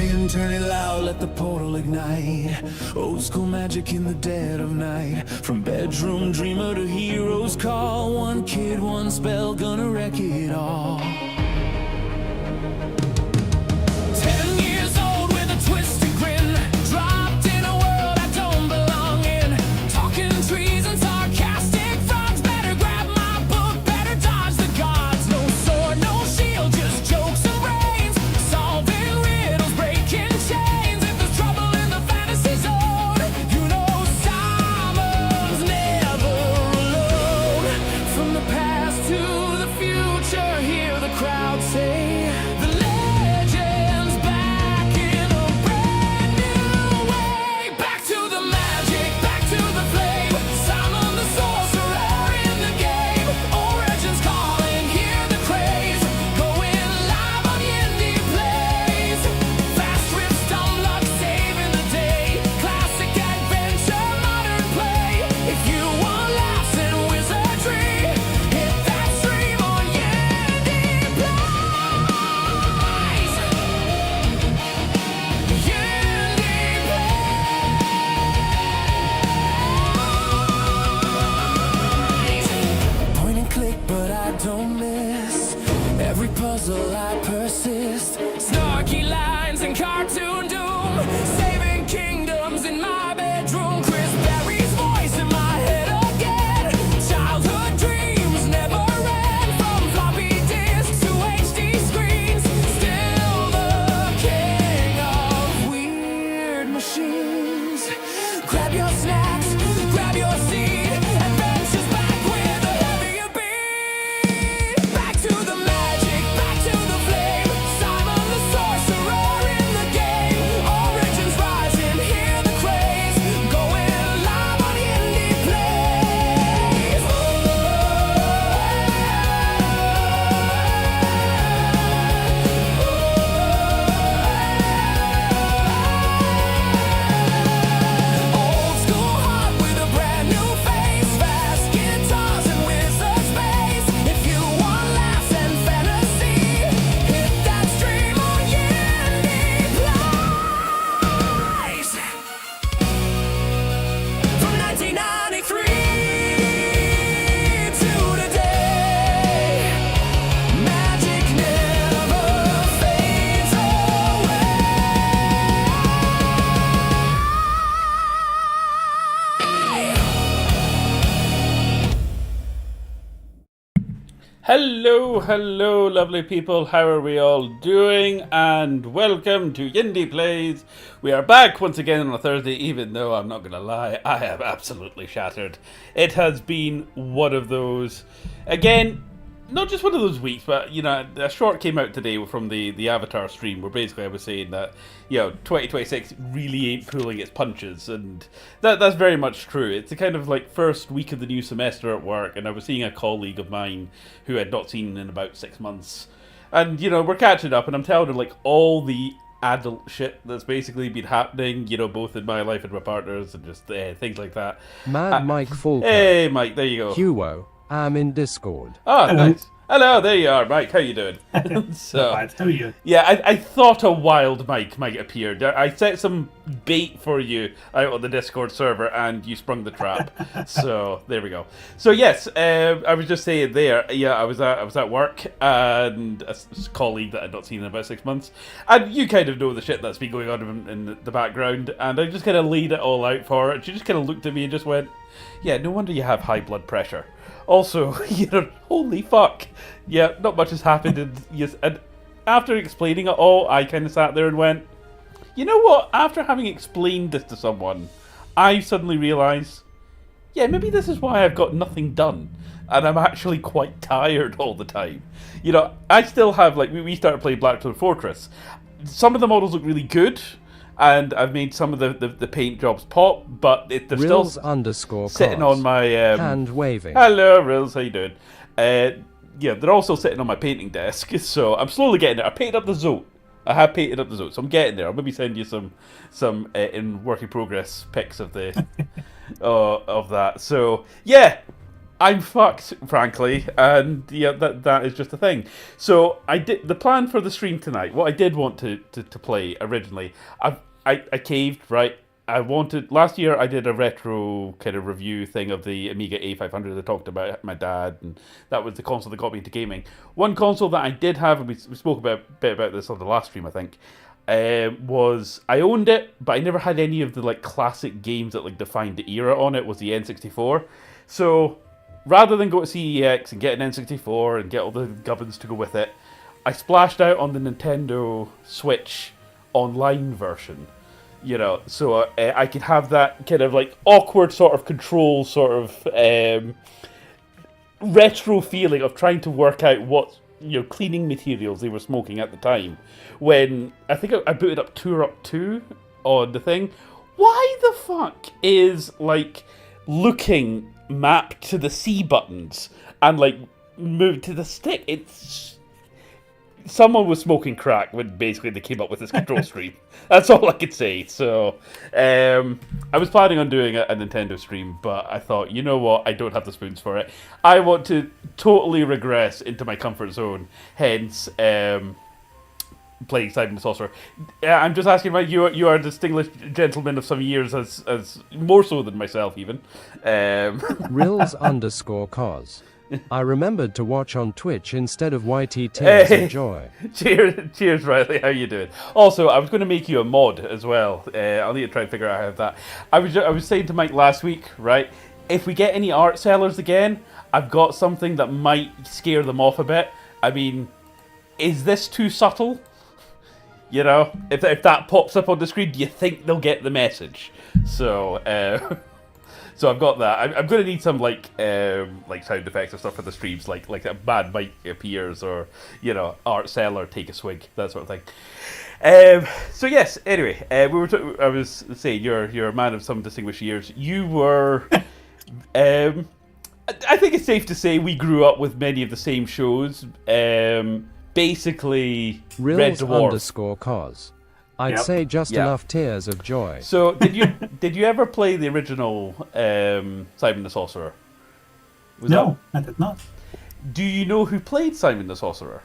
ring, turn it loud, let the portal ignite. Old school magic in the dead of night. From bedroom dreamer to hero's call. One kid, one spell, gonna wreck it all. 10 years old with a twisted grin. Dropped in a world I don't belong in. Talking trees and sarcastic frogs. Better grab my book, better dodge the gods. No sword, no shield, just jokes and brains. Solving riddles, breaking chains. If there's trouble in the fantasy zone, you know Simon's never alone. From the past to the future, hear the crowd say the legend's back in a brand new way. Back to the magic, back to the flame. Simon the Sorcerer in the game. Origins calling, hear the craze. Going live on YindyPlayZ. Fast riffs, dumb luck, saving the day. Classic adventure, modern play. If you want laughs and wizardry, hit that stream on YindyPlayZ. Point and click, but I don't miss. Every puzzle I persist. Snarky lines and cartoon doom. Saving kingdoms in my bedroom. Chris Berry's voice in my head again. Childhood dreams never end. From floppy disks to HD screens. Still the king of weird machines. Grab your snacks, grab your seat. Adventures back with a heavier beat. Back to the magic, back to the flame. Simon the Sorcerer in the game. Origins rising, hear the craze. Going live on YindyPlayZ. Old school heart with a brand new face. Fast guitars and wizard space. If you want laughs and fantasy, hit that stream on YindyPlayZ. From 1993 to today, magic never fades away. Hello, lovely people. How are we all doing? And welcome to YindyPlayZ. We are back once again on a Thursday, even though I'm not going to lie, I am absolutely shattered. It has been one of those, again, not just one of those weeks, but, you know, a short came out today from the Avatar stream where basically I was saying that, you know, 2026 really ain't pulling its punches, and that's very much true. It's the kind of like first week of the new semester at work, and I was seeing a colleague of mine who I'd not seen in about 6 months, and, you know, we're catching up, and I'm telling her, like, all the adult shit that's basically been happening, you know, both in my life and my partner's, and just things like that. Mad Mike Falker. Hey, Mike, there you go. Hugo, I'm in Discord. Oh, Hello. nice. Hello, there you are, Mike. How you doing? So, Bad. How are you? yeah, I thought a wild Mike might appear. I set some bait for you out on the Discord server, and you sprung the trap. So there we go. So yes, I was just saying there. Yeah, I was at work, and a colleague that I'd not seen in about 6 months, and you kind of know the shit that's been going on in the background, and I just kind of laid it all out for her, and she just kind of looked at me and just went, "Yeah, no wonder you have high blood pressure." Also, you know, holy fuck. Yeah, not much has happened. And after explaining it all, I kind of sat there and went, you know what? After having explained this to someone, I suddenly realised, yeah, maybe this is why I've got nothing done. And I'm actually quite tired all the time. You know, I still have, like, we started playing Blackstone Fortress. Some of the models look really good, and I've made some of the paint jobs pop, but they're Rills still underscore sitting cars. on my... Hand waving. Hello, Rills, how you doing? Yeah, they're also sitting on my painting desk, so I'm slowly getting there. I painted up the Zote. I have painted up the Zote, so I'm getting there. I'll maybe send you some in work in progress pics of the of that. So yeah, I'm fucked, frankly, and yeah, that is just a thing. So I did the plan for the stream tonight. What I did want to play originally, I caved, right. I wanted last year. I did a retro kind of review thing of the Amiga A500. I talked about my dad, and that was the console that got me into gaming. One console that I did have, and we spoke a bit about this on the last stream, I think, was I owned it, but I never had any of the like classic games that like defined the era on it. Was the N64. So rather than go to CEX and get an N64 and get all the gubbins to go with it, I splashed out on the Nintendo Switch online version. You know, so I could have that kind of like awkward sort of control, sort of retro feeling of trying to work out what cleaning materials they were smoking at the time. When I think I booted up Tour 2 on the thing. Why the fuck is like looking mapped to the C buttons and like moved to the stick? It's someone was smoking crack when basically they came up with this control stream. That's all I could say. So I was planning on doing a Nintendo stream, but I thought, you know what, I don't have the spoons for it. I want to totally regress into my comfort zone. Hence, playing Simon the Sorcerer. I'm just asking, Mike, you are a distinguished gentleman of some years, as more so than myself even. Rills_cos. I remembered to watch on Twitch instead of YT Tears of Joy. Cheers, Riley. How you doing? Also, I was going to make you a mod as well. I'll need to try and figure out how that. I was saying to Mike last week, right? If we get any art sellers again, I've got something that might scare them off a bit. I mean, is this too subtle? You know, if that pops up on the screen, do you think they'll get the message? So. So I've got that. I'm going to need some like sound effects or stuff for the streams, like a bad mic appears, or art seller take a swig, that sort of thing. So yes. Anyway, I was saying you're a man of some distinguished years. You were. I think it's safe to say we grew up with many of the same shows. Basically, Red Dwarf. Rills_cos. I'd say just enough tears of joy. So, did you ever play the original Simon the Sorcerer? No, I did not. Do you know who played Simon the Sorcerer?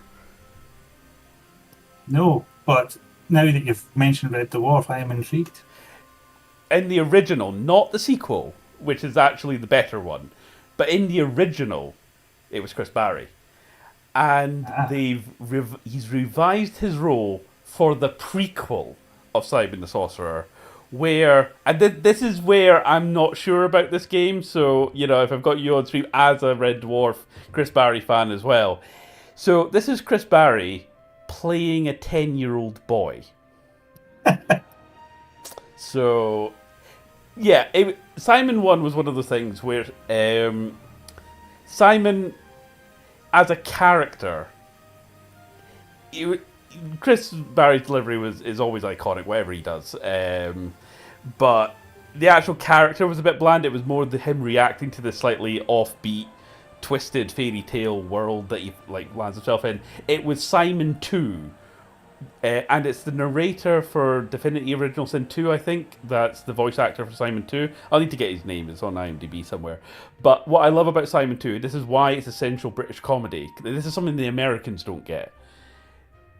No, but now that you've mentioned Red Dwarf, I am intrigued. In the original, not the sequel, which is actually the better one, but in the original, it was Chris Barry, and he's revised his role for the prequel of Simon the Sorcerer, where, and this is where I'm not sure about this game, so, if I've got you on stream as a Red Dwarf Chris Barry fan as well. So, this is Chris Barry playing a 10-year-old boy. So, yeah, Simon 1 was one of those things where Simon, as a character, Chris Barry's delivery is always iconic, whatever he does. But the actual character was a bit bland. It was more him reacting to the slightly offbeat, twisted fairy tale world that he lands himself in. It was Simon 2, and it's the narrator for Divinity Original Sin 2, I think. That's the voice actor for Simon 2. I'll need to get his name. It's on IMDb somewhere. But what I love about Simon 2, this is why it's essential British comedy. This is something the Americans don't get.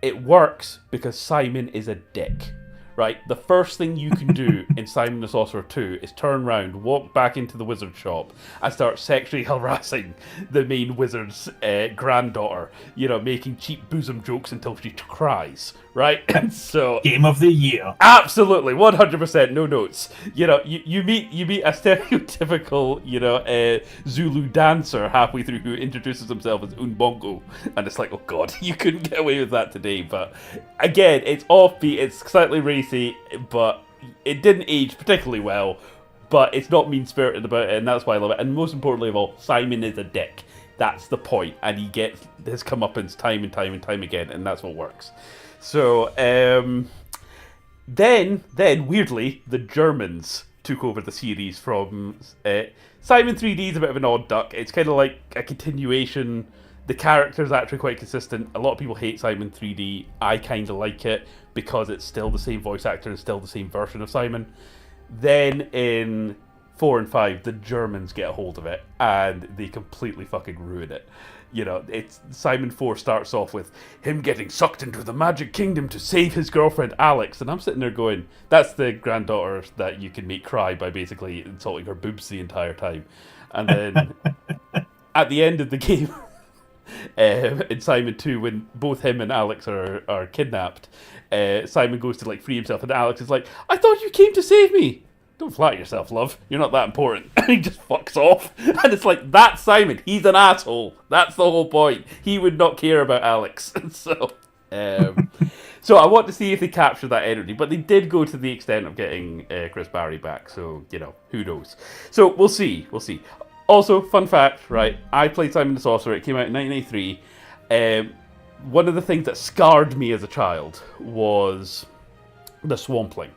It works because Simon is a dick, right? The first thing you can do in Simon the Sorcerer 2 is turn around, walk back into the wizard shop, and start sexually harassing the main wizard's granddaughter, making cheap bosom jokes until she cries, right? And so Game of the year. Absolutely, 100%, no notes. You meet a stereotypical, Zulu dancer halfway through who introduces himself as Unbongo, and it's like, oh god, you couldn't get away with that today. But again, it's offbeat, it's slightly racy, but it didn't age particularly well. But it's not mean-spirited about it, and that's why I love it. And most importantly of all, Simon is a dick. That's the point, and he gets his comeuppance time and time and time again, and that's what works. So, then weirdly, the Germans took over the series from Simon 3D is a bit of an odd duck. It's kind of like a continuation. The character's actually quite consistent. A lot of people hate Simon 3D. I kind of like it because it's still the same voice actor and still the same version of Simon. Then in 4 and 5, the Germans get a hold of it and they completely fucking ruin it. You know, it's Simon 4 starts off with him getting sucked into the magic kingdom to save his girlfriend Alex, and I'm sitting there going, that's the granddaughter that you can make cry by basically insulting her boobs the entire time. And then at the end of the game, in Simon 2, when both him and Alex are kidnapped, Simon goes to like free himself, and Alex is like, I thought you came to save me. Don't flatter yourself, love. You're not that important. And he just fucks off. And it's like, that's Simon. He's an asshole. That's the whole point. He would not care about Alex. So I want to see if they capture that energy. But they did go to the extent of getting Chris Barry back. So, you know, who knows? So we'll see. We'll see. Also, fun fact, right? I played Simon the Sorcerer. It came out in 1983. One of the things that scarred me as a child was the Swampling.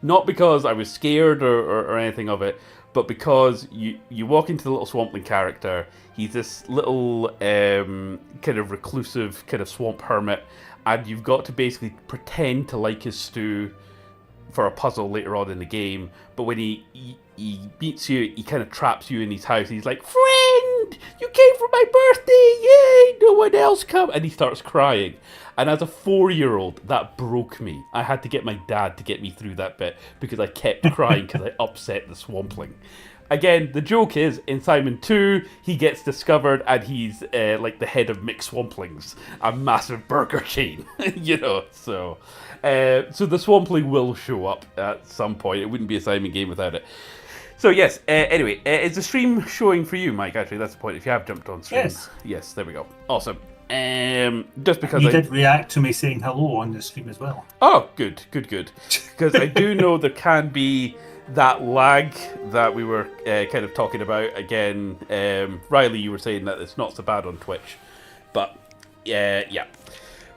Not because I was scared or anything of it, but because you walk into the little Swampling character. He's this little kind of reclusive kind of swamp hermit, and you've got to basically pretend to like his stew for a puzzle later on in the game. But when he meets you, he kind of traps you in his house. He's like, friend, you came for my birthday, yay, no one else come. And he starts crying. And as a 4-year-old, that broke me. I had to get my dad to get me through that bit because I kept crying because I upset the Swampling. Again, the joke is, in Simon 2, he gets discovered and he's like the head of McSwamplings, a massive burger chain, you know, so the Swampling will show up at some point. It wouldn't be a Simon game without it. So yes, anyway, is the stream showing for you, Mike? Actually, that's the point, if you have jumped on stream. Yes, there we go. Awesome. Just because you did react to me saying hello on the stream as well. Oh, good. Because I do know there can be that lag that we were kind of talking about. Again, Riley, you were saying that it's not so bad on Twitch, but yeah.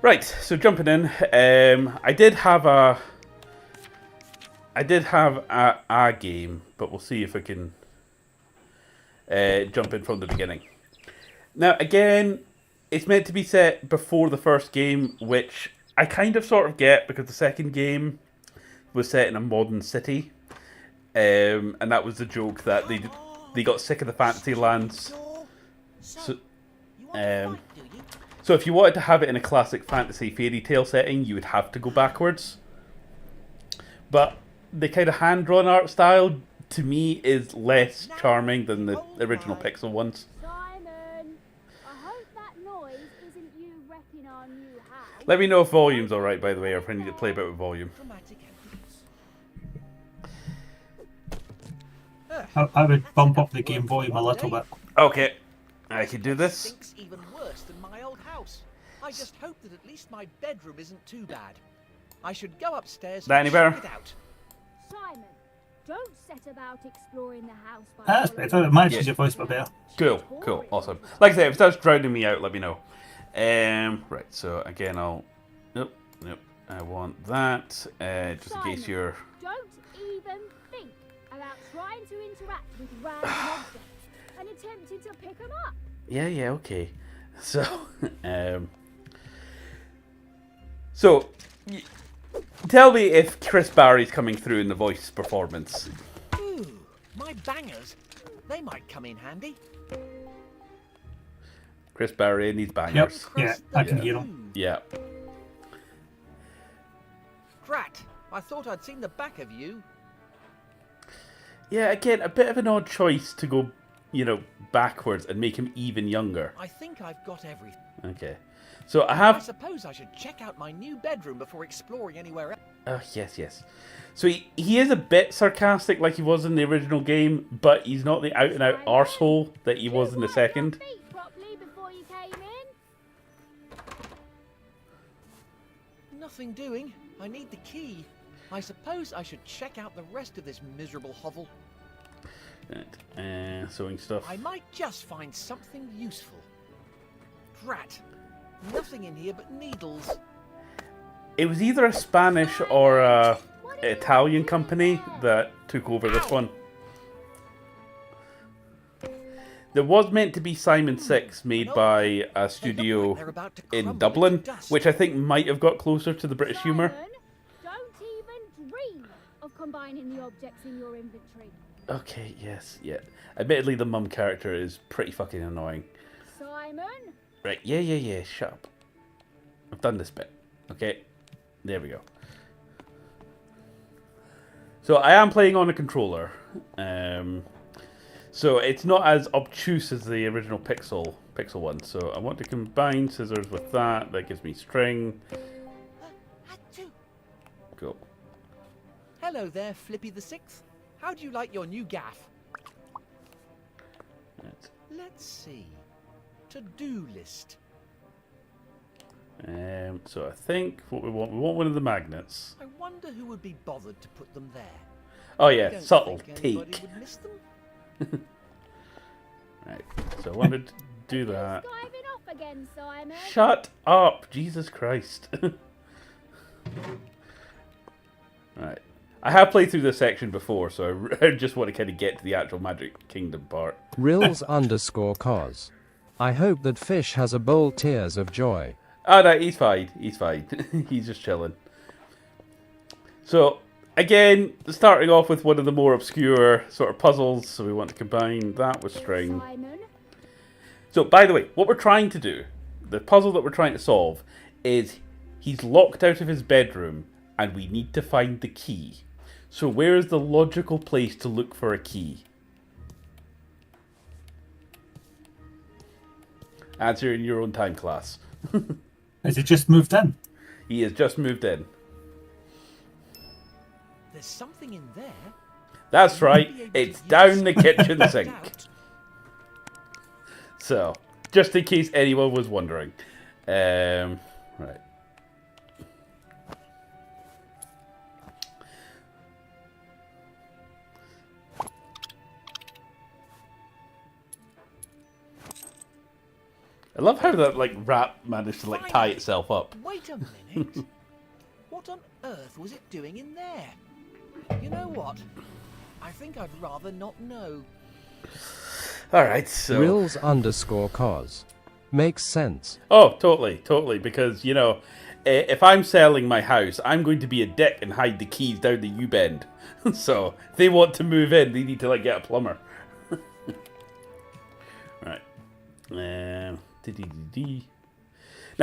Right, so jumping in, I did have a game, but we'll see if I can jump in from the beginning. Now, again, it's meant to be set before the first game, which I kind of sort of get because the second game was set in a modern city. And that was the joke that they got sick of the fantasy lands. So if you wanted to have it in a classic fantasy fairy tale setting, you would have to go backwards. But the kind of hand-drawn art style, to me, is less charming than the original pixel ones. Let me know if volume's alright, by the way, or if I need to play a bit with volume. I would bump up the game volume a little bit. Okay, I can do this. Stinks even worse than my old house. I just hope that at least my bedroom isn't too bad. I should go upstairs That any better? check it out. Simon, don't set about exploring the house by That's better. It matches your voice but better. Cool, awesome. Like I said, if it starts drowning me out, let me know. Right, so again, I'll... Nope, I want that, just in case you're... Don't even think about trying to interact with random objects and attempting to pick them up. Yeah, okay. Tell me if Chris Barry's coming through in the voice performance. Ooh, my bangers. They might come in handy. Chris Barry needs bangers. Yeah, I can hear him. Yeah. Drat, I thought I'd seen the back of you. Yeah, again, a bit of an odd choice to go, backwards and make him even younger. I think I've got everything. Okay. So I I have... suppose I should check out my new bedroom before exploring anywhere else. Oh, yes. So he is a bit sarcastic like he was in the original game, but he's not the out-and-out arsehole that he was in the second. Nothing doing. I need the key. I suppose I should check out the rest of this miserable hovel. Right. Sewing stuff. I might just find something useful. Drat. Nothing in here but needles. It was either a Spanish or a Italian company that took over this one. There was meant to be Simon 6 made by a studio in Dublin, which I think might have got closer to the British humour. Don't even dream of combining the objects in your inventory. Okay, yes, yeah. Admittedly, the mum character is pretty fucking annoying. Simon? Right, yeah, shut up. I've done this bit. Okay, there we go. So I am playing on a controller. So it's not as obtuse as the original Pixel one. So I want to combine scissors with that. That gives me string. Achoo. Go. Hello there, Flippy the Sixth. How do you like your new gaff? Right. Let's see. To-do list. So I think what we want one of the magnets. I wonder who would be bothered to put them there. Oh I yeah, don't subtle think anybody take. would miss them. Right. So I wanted to do that. Skiving off again, Simon. Shut up, Jesus Christ. Right. I have played through this section before, so I just want to kind of get to the actual Magic Kingdom part. Rills_cos. I hope that Fish has a bowl tears of joy. Oh no, he's fine. He's fine. He's just chilling. So, again, starting off with one of the more obscure sort of puzzles. So we want to combine that with string. Simon? So, by the way, what we're trying to do, the puzzle that we're trying to solve, is he's locked out of his bedroom and we need to find the key. So where is the logical place to look for a key? Answer in your own time, class. Has he just moved in? He has just moved in. There's something in there. That's right, You'll be able to it's use down the it kitchen without sink. doubt. So, just in case anyone was wondering. Right. I love how that rap managed to tie itself up. Wait a minute. What on earth was it doing in there? You know what? I think I'd rather not know. Alright, so... Rills_cos. Makes sense. Oh, totally, because, you know, if I'm selling my house, I'm going to be a dick and hide the keys down the U-bend. So, if they want to move in, they need to, get a plumber. Right. Now,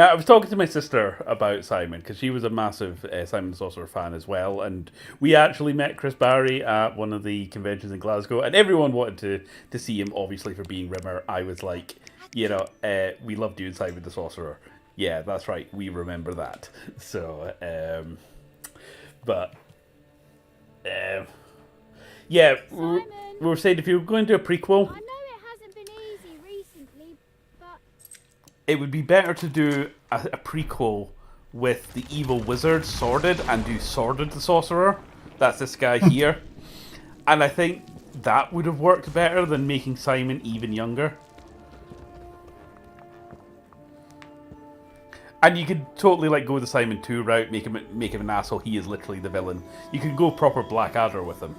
I was talking to my sister about Simon, because she was a massive Simon the Sorcerer fan as well, and we actually met Chris Barry at one of the conventions in Glasgow, and everyone wanted to see him, obviously, for being Rimmer. I was like, you know, we loved you in Simon the Sorcerer. Yeah, that's right, we remember that. So, yeah, we were saying if you were going to do a prequel... I know it hasn't been easy recently, but... It would be better to do a prequel with the evil wizard, Sordid, and do Sordid the Sorcerer. That's this guy here. And I think that would have worked better than making Simon even younger. And you could totally go the Simon 2 route, make him an asshole. He is literally the villain. You could go proper Blackadder with him.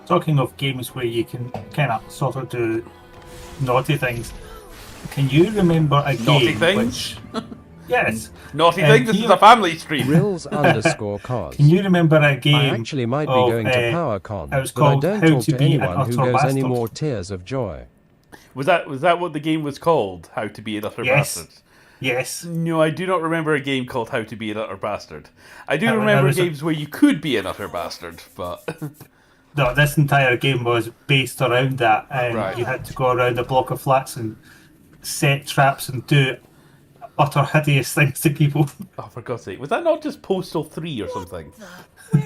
Talking of games where you can kind of sort of do naughty things, can you remember a Naughty game things? which... Yes. Naughty thing, this is a family stream. Rills_cos. Can you remember a game I actually might be of, going to PowerCon, it was but I called don't How talk to to Be an anyone who Utter goes any Bastard? more tears of joy. Was that what the game was called? How to Be an Utter Yes. Bastard? Yes. No, I do not remember a game called How to Be an Utter Bastard. I do There remember was a- games where you could be an utter bastard, but... No, this entire game was based around that, and Right. you had to go around a block of flats and set traps and do utter hideous things to people. Oh, for God's sake. Was that not just Postal 3 or something?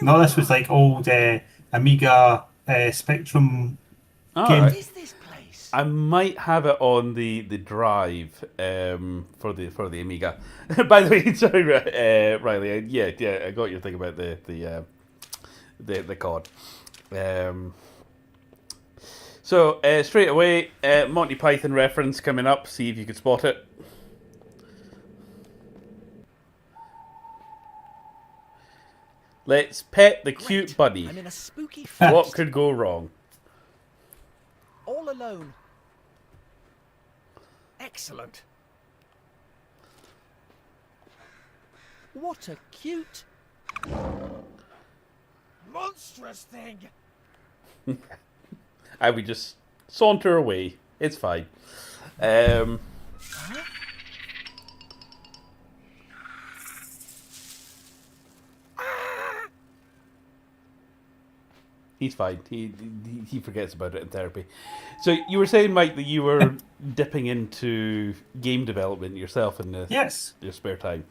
No, this was like old Amiga Spectrum All game. right. What is this place? I might have it on the drive for the Amiga. By the way, sorry, Riley. Yeah, I got your thing about the COD. So straight away, Monty Python reference coming up. See if you could spot it. Let's pet the cute Great. bunny. I'm in a spooky What forest, could go wrong? all alone. Excellent. What a cute Monstrous thing! And we just saunter away. It's fine. He's fine. He forgets about it in therapy. So you were saying, Mike, that you were dipping into game development yourself in Yes. your spare time.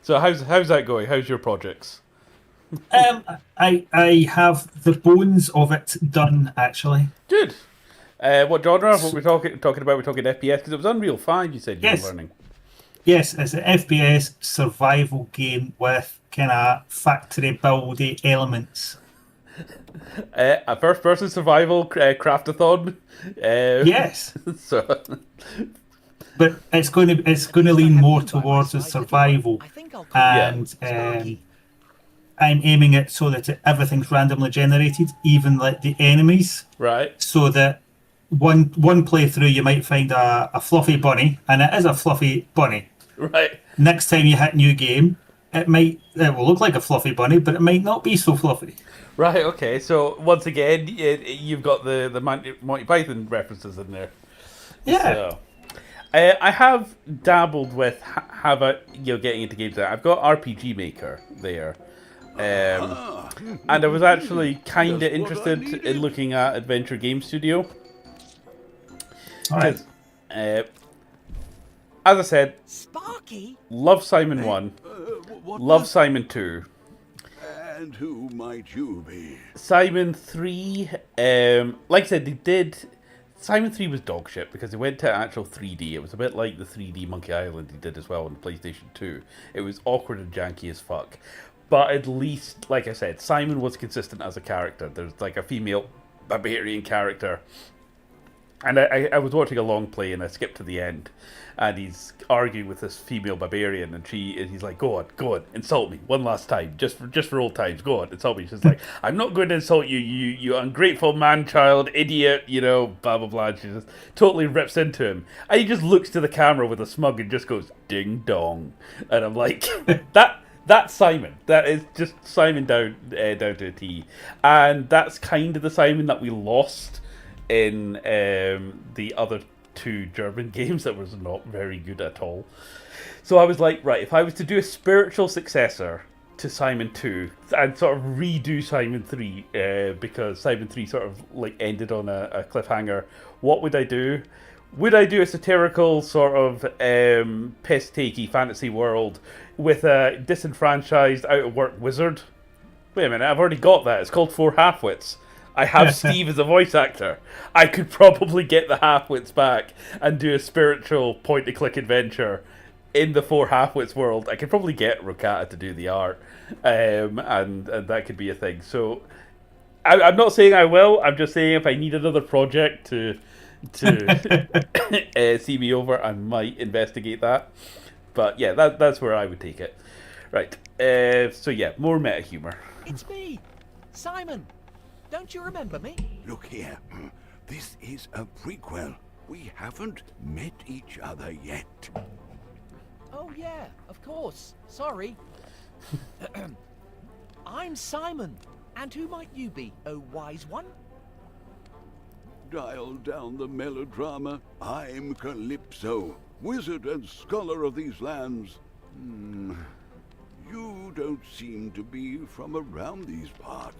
So how's that going? How's your projects? I have the bones of it done, actually. Good. What genre? What we're talking about? We're talking FPS because it was Unreal 5. You said you Yes. were learning. Yes, it's an FPS survival game with kind of factory buildy elements. A first-person survival craftathon. Yes, So but it's going to lean more towards the survival, I think I'll call and Sparky. I'm aiming it so that everything's randomly generated, even like the enemies, right. so that one playthrough you might find a fluffy bunny, and it is a fluffy bunny. Right. Next time you hit new game, it will look like a fluffy bunny, but it might not be so fluffy. Right, okay. So, once again, you've got the Monty Python references in there. Yeah. So, I have dabbled with getting into games. I've got RPG Maker there. And I was actually kind of interested in looking at Adventure Game Studio. All right. As I said, Sparky? love Simon 1, love Simon 2. And who might you be? Simon 3, like I said, Simon 3 was dog shit because they went to actual 3D. It was a bit like the 3D Monkey Island he did as well on PlayStation 2. It was awkward and janky as fuck. But at least, like I said, Simon was consistent as a character. There's like a female barbarian character. And I was watching a long play and I skipped to the end. And he's arguing with this female barbarian and he's like, go on, insult me one last time, just for old times, go on, insult me. She's like, I'm not going to insult you, you ungrateful man-child, idiot, blah, blah, blah. And she just totally rips into him. And he just looks to the camera with a smug and just goes, ding dong. And I'm like, that's Simon. That is just Simon down to a T. And that's kind of the Simon that we lost in the other two German games that was not very good at all. So I was like, right, if I was to do a spiritual successor to Simon 2 and sort of redo Simon 3, because Simon 3 sort of like ended on a cliffhanger, what would I do? Would I do a satirical sort of piss-takey fantasy world with a disenfranchised, out-of-work wizard? Wait a minute, I've already got that. It's called Four Halfwits. I have Steve as a voice actor. I could probably get the Halfwits back and do a spiritual point-and-click adventure in the Four Halfwits world. I could probably get Rokata to do the art, and that could be a thing. So I'm not saying I will. I'm just saying if I need another project to see me over, I might investigate that. But yeah, that's where I would take it. Right. So yeah, more meta humor. It's me, Simon. Don't you remember me? Look here. This is a prequel. We haven't met each other yet. Oh yeah, of course. Sorry. I'm Simon. And who might you be, oh wise one? Dial down the melodrama. I'm Calypso, wizard and scholar of these lands. You don't seem to be from around these parts.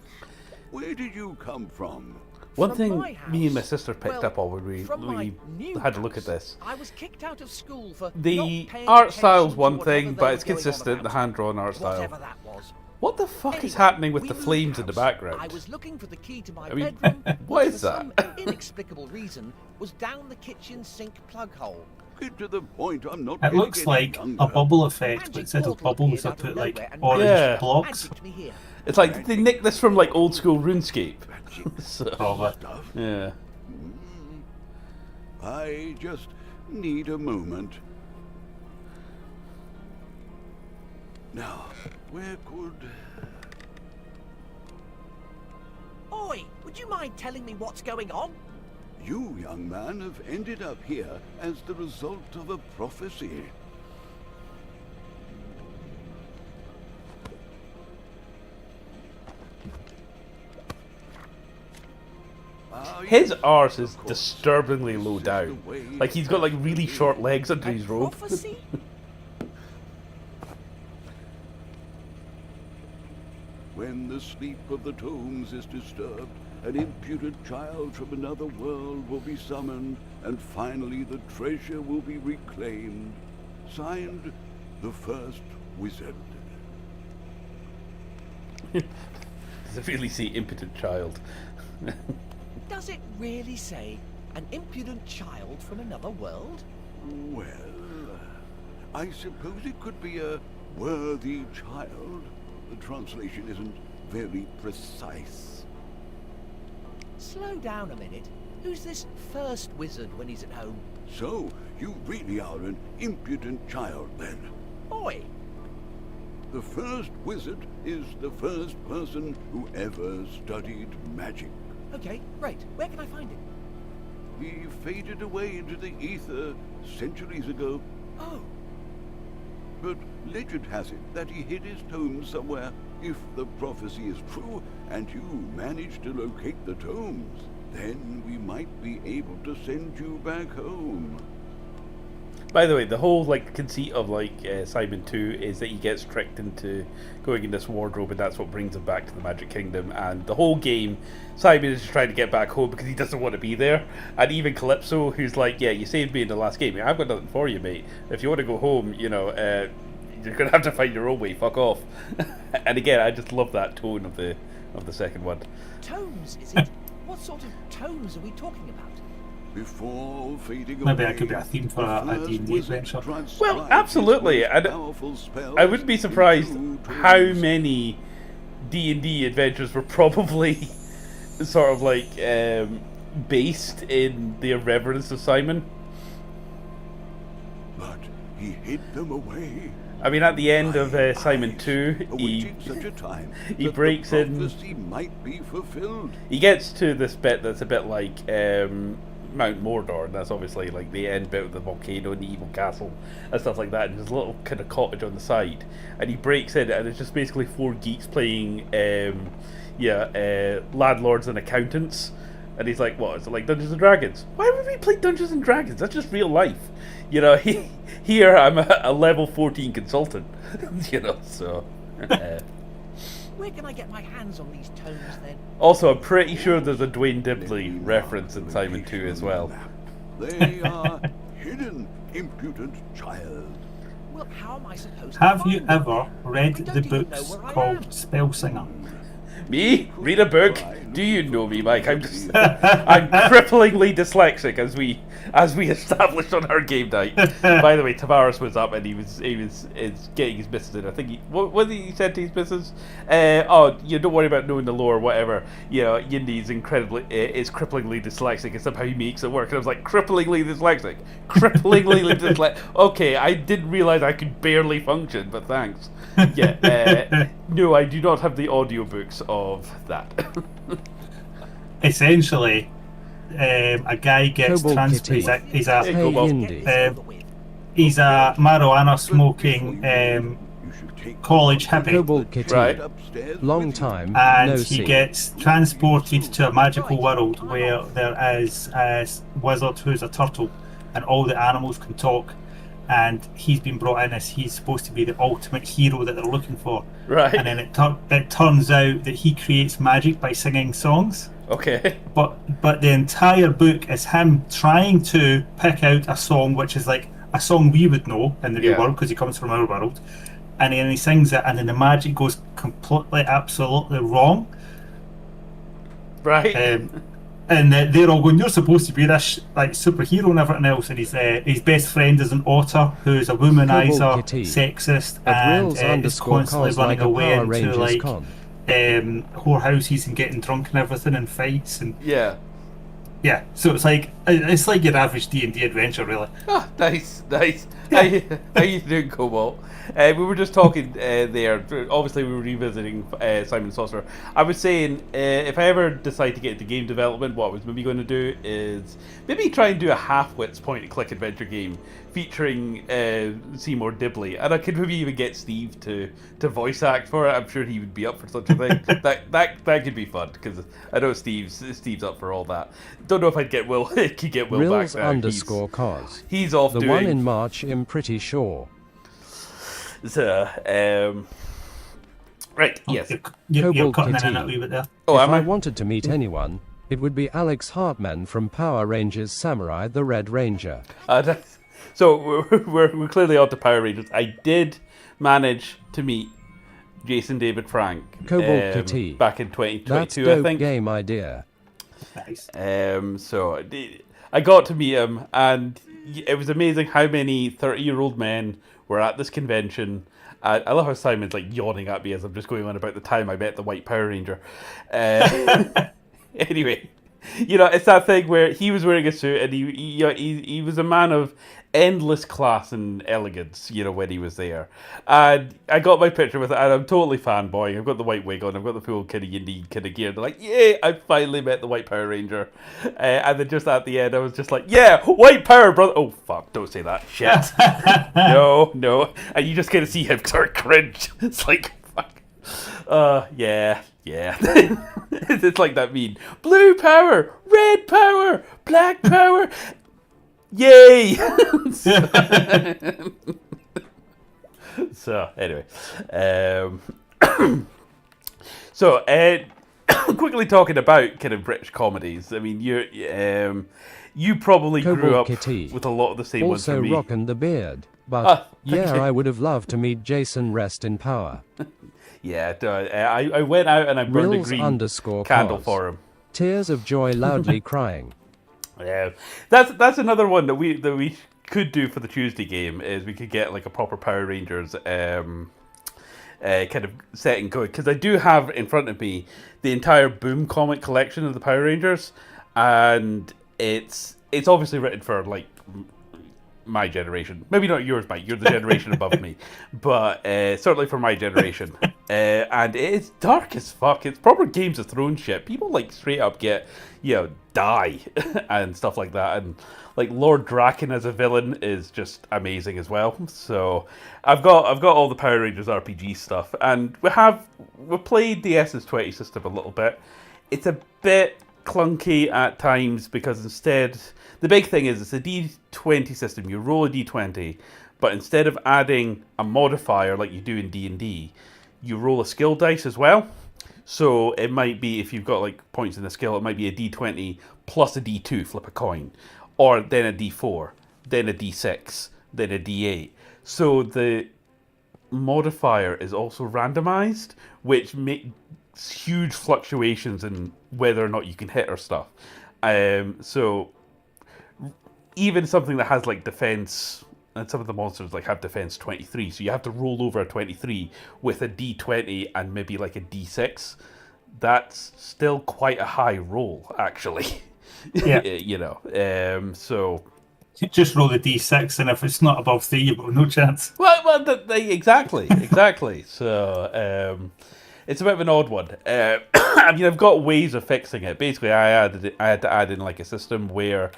Where did you come from? One From thing my house. me and my sister picked Well, up on when we from my new had to look at house. this. I was kicked out of school for The not paying art attention style's to one whatever thing, they but were it's going on consistent, the about. hand-drawn art style. Whatever that was. What the fuck is Anyway, happening with we the moved flames in the house. background? I was looking for the key to my I mean, bedroom. what which is for that? some inexplicable reason was down the kitchen sink plug hole. Get to the point. I'm not. It gonna looks get like younger. a bubble effect, but Magic instead of portal bubbles, I appeared out put of like nowhere and orange Yeah. blocks. magicked me here. It's like they nicked this from like old school RuneScape. Magic So, Probably. stuff. yeah. I just need a moment. Now, where could... Oi, would you mind telling me what's going on? You, young man, have ended up here as the result of a prophecy. his arse is disturbingly low down. Like he's got like really short legs under his robe. Prophecy? When the sleep of the tomes is disturbed, an impudent child from another world will be summoned, and finally the treasure will be reclaimed. Signed, the first wizard. Does it really say impotent child? Does it really say an impudent child from another world? Well, I suppose it could be a worthy child. The translation isn't very precise. Slow down a minute. Who's this first wizard when he's at home? So, you really are an impudent child, then. Oi! The first wizard is the first person who ever studied magic. Okay, great. Where can I find him? He faded away into the ether centuries ago, Oh, but legend has it that he hid his tomes somewhere. If the prophecy is true, and you manage to locate the tomes, then we might be able to send you back home. By the way, the whole like conceit of like Simon 2 is that he gets tricked into going in this wardrobe, and that's what brings him back to the Magic Kingdom. And the whole game, Simon is just trying to get back home because he doesn't want to be there. And even Calypso, who's like, "Yeah, you saved me in the last game. I've got nothing for you, mate. If you want to go home, you know, you're gonna have to find your own way. Fuck off." And again, I just love that tone of the second one. tomes, is it? What sort of tomes are we talking about? Before fading away, Maybe that could be a theme for a D&D adventure. Well, absolutely. I wouldn't be surprised how many D&D adventures were probably sort of like based in the irreverence of Simon. But he hid them away. I mean, at the end of Simon 2, he breaks in. Prophecy might be fulfilled. He gets to this bit that's a bit like Mount Mordor, and that's obviously like the end bit of the volcano and the evil castle and stuff like that, and there's a little kind of cottage on the side, and he breaks in, and it's just basically four geeks playing landlords and accountants, and he's like, what, is it like Dungeons and Dragons? Why would we play Dungeons and Dragons? That's just real life, you know. Here I'm a level 14 consultant, you know, so Where can I get my hands on these tomes then? also I'm pretty sure there's a Dwayne Dibley reference in Simon 2 as well. They are hidden, impudent child. Well, how am I supposed to Have find you them? ever read I the don't even know books where I called am. Spellsinger? Me? Read a book? Do you know me, Mike? I'm cripplingly dyslexic, as we established on our game night. By the way, Tavares was up and he was getting his missus in. I think what did he said to his missus? You don't worry about knowing the lore, whatever. You know, Yindy's is cripplingly dyslexic, and somehow he makes it work. And I was like, cripplingly dyslexic. Okay, I didn't realize I could barely function, but thanks. Yeah. No, I do not have the audiobooks of that. Essentially, a guy gets Cobalt transferred. Kitty. He's Hey, Hey, Cobalt. Yindy. he's a marijuana smoking You should take college hippie, Cobalt Kitty. Right. upstairs Long with you. time, and no he see. gets transported to a magical world where there is a wizard who's a turtle, and all the animals can talk. And he's been brought in as he's supposed to be the ultimate hero that they're looking for. Right. And then it turns out that he creates magic by singing songs. Okay. But the entire book is him trying to pick out a song which is like a song we would know in the real Yeah. world because he comes from our world, and then he sings it, and then the magic goes completely, absolutely wrong. Right. And they're all going, "You're supposed to be this like superhero and everything else." And his best friend is an otter who's a womanizer, Cobalt Kitty. sexist, At and Reels is constantly _cons running like a away Power into Rangers like con. whorehouses and getting drunk and everything and fights and Yeah. yeah. So it's like your average D&D adventure, really. Ah, nice. How you doing, Cobalt? We were just talking there. Obviously, we were revisiting Simon the Sorcerer. I was saying, if I ever decide to get into game development, what I was maybe going to do is maybe try and do a half-wits point-and-click adventure game featuring Seymour Dibley, and I could maybe even get Steve to voice act for it. I'm sure he would be up for such a thing. that could be fun because I know Steve's up for all that. Don't know if I'd get Will. Could get Will back Rills now. underscore cos. He's off The doing one in March, I'm pretty sure. so. Right. Yes. You're Cobalt cutting in Kitty. and out a wee bit there. Oh, If am I I? wanted to meet anyone, it would be Alex Hartman from Power Rangers Samurai the Red Ranger. So we're clearly on to Power Rangers. I did manage to meet Jason David Frank Cobalt Kitty. back in That's 2022, dope I think. game idea. Nice. So I got to meet him, and it was amazing how many 30-year-old men were at this convention. I love how Simon's like yawning at me as I'm just going on about the time I met the White Power Ranger. Anyway, it's that thing where he was wearing a suit and he was a man of endless class and elegance, when he was there. And I got my picture with it, and I'm totally fanboying. I've got the white wig on, I've got the full kind of Yindy kind of gear. They're like, yay, I finally met the White Power Ranger. And then just at the end, I was just like, yeah, White Power, brother. Oh, fuck, don't say that. Shit. No. And you just kind of see him sort of cringe. It's like, fuck. Yeah. It's like that meme. Blue power, red power, black power. Yay! So anyway, quickly talking about kind of British comedies. I mean, you probably grew Cobalt up Kitty. with a lot of the same ones Also for me. rockin' the beard. But thank you. I would have loved to meet Jason Rest in Power. Yeah, I went out and I burned a Rills green underscore candle cos. for him. Tears of joy loudly crying. Yeah, that's another one that we could do for the Tuesday game. Is we could get like a proper Power Rangers kind of setting going, because I do have in front of me the entire Boom comic collection of the Power Rangers, and it's obviously written for like my generation. Maybe not yours, Mike. You're the generation above me, but certainly for my generation. And it's dark as fuck. It's proper Games of Thrones shit. People like straight up get, die and stuff like that. And like Lord Draken as a villain is just amazing as well. So I've got all the Power Rangers RPG stuff, and we played the SS20 system a little bit. It's a bit clunky at times because instead the big thing is it's a D20 system. You roll a D20, but instead of adding a modifier like you do in D&D, you roll a skill dice as well. So it might be, if you've got like points in the skill, it might be a D20 plus a D2, flip a coin, or then a D4, then a D6, then a D8. So the modifier is also randomized, which makes huge fluctuations in whether or not you can hit or stuff. So even something that has like defense, and some of the monsters like have defense 23, so you have to roll over a 23 with a D20 and maybe like a D6. That's still quite a high roll, actually. Yeah. So You just roll the d6, and if it's not above 3, you've got no chance. well, exactly. So it's a bit of an odd one. I mean, I've got ways of fixing it. Basically, I had to add in like a system where,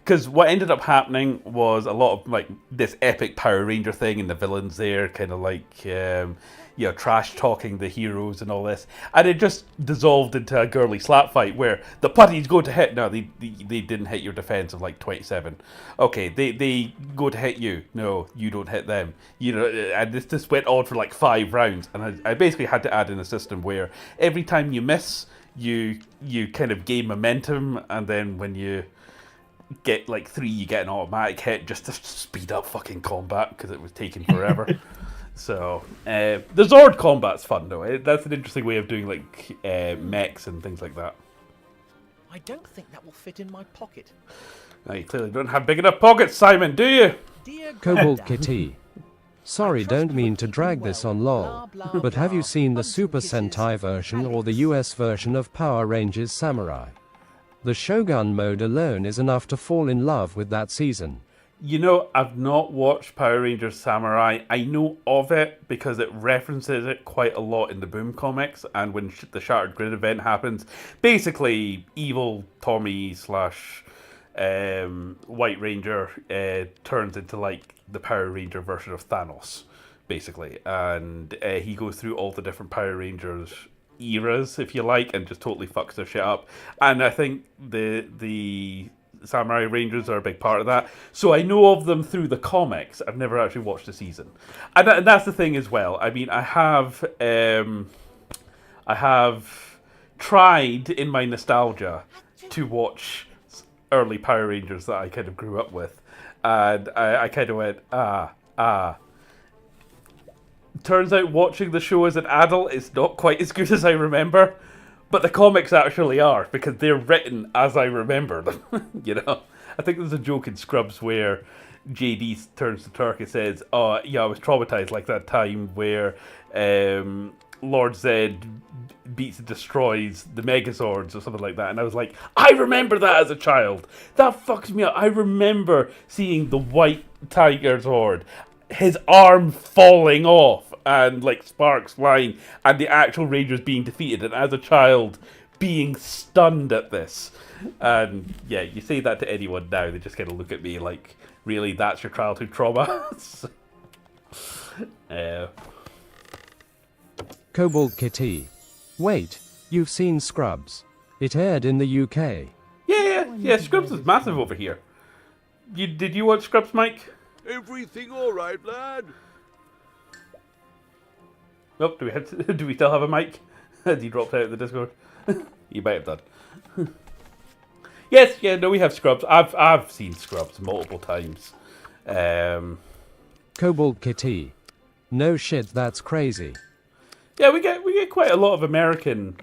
because what ended up happening was a lot of like this epic Power Ranger thing, and the villains there kind of like trash talking the heroes and all this, and it just dissolved into a girly slap fight where the putties go to hit. No, they didn't hit your defense of like 27. Okay, they go to hit you. No, you don't hit them. And this went on for like 5 rounds, and I basically had to add in a system where every time you miss, you kind of gain momentum, and then when you get like 3, you get an automatic hit just to speed up fucking combat because it was taking forever. So the Zord combat's fun though. That's an interesting way of doing like mechs and things like that. I don't think that will fit in my pocket. Now, you clearly don't have big enough pockets, Simon, do you? Dear Cobalt Grandad, Kitty. Sorry, don't mean to drag this on LOL, but have you seen the Super Sentai version or the US version of Power Rangers Samurai? The Shogun mode alone is enough to fall in love with that season. I've not watched Power Rangers Samurai. I know of it because it references it quite a lot in the Boom comics, and when the Shattered Grid event happens, basically evil Tommy / White Ranger turns into like the Power Ranger version of Thanos, basically, and he goes through all the different Power Rangers eras, if you like, and just totally fucks their shit up. And I think the Samurai Rangers are a big part of that. So I know of them through the comics. I've never actually watched the season, and that's the thing as well. I mean, I have tried in my nostalgia to watch early Power Rangers that I kind of grew up with, and I kind of went, Turns out watching the show as an adult is not quite as good as I remember, but the comics actually are, because they're written as I remember them, you know? I think there's a joke in Scrubs where JD turns to Turk and says, oh, yeah, I was traumatized like that time where Lord Zed beats and destroys the Megazords or something like that. And I was like, I remember that as a child. That fucks me up. I remember seeing the White Tiger's Horde, his arm falling off and like sparks flying and the actual Rangers being defeated, and as a child being stunned at this. And yeah, you say that to anyone now, they just kind of look at me like, really, that's your childhood trauma? Cobalt Kitty. Wait, you've seen Scrubs. It aired in the UK. Yeah, Scrubs is massive over here. Did you watch Scrubs, Mike? Everything all right, lad? Oh, do we still have a mic? Has he dropped out of the Discord? You might have done. Yes, yeah, no, we have Scrubs. I've seen Scrubs multiple times. Cobalt Kitty. No shit, that's crazy. Yeah, we get quite a lot of American.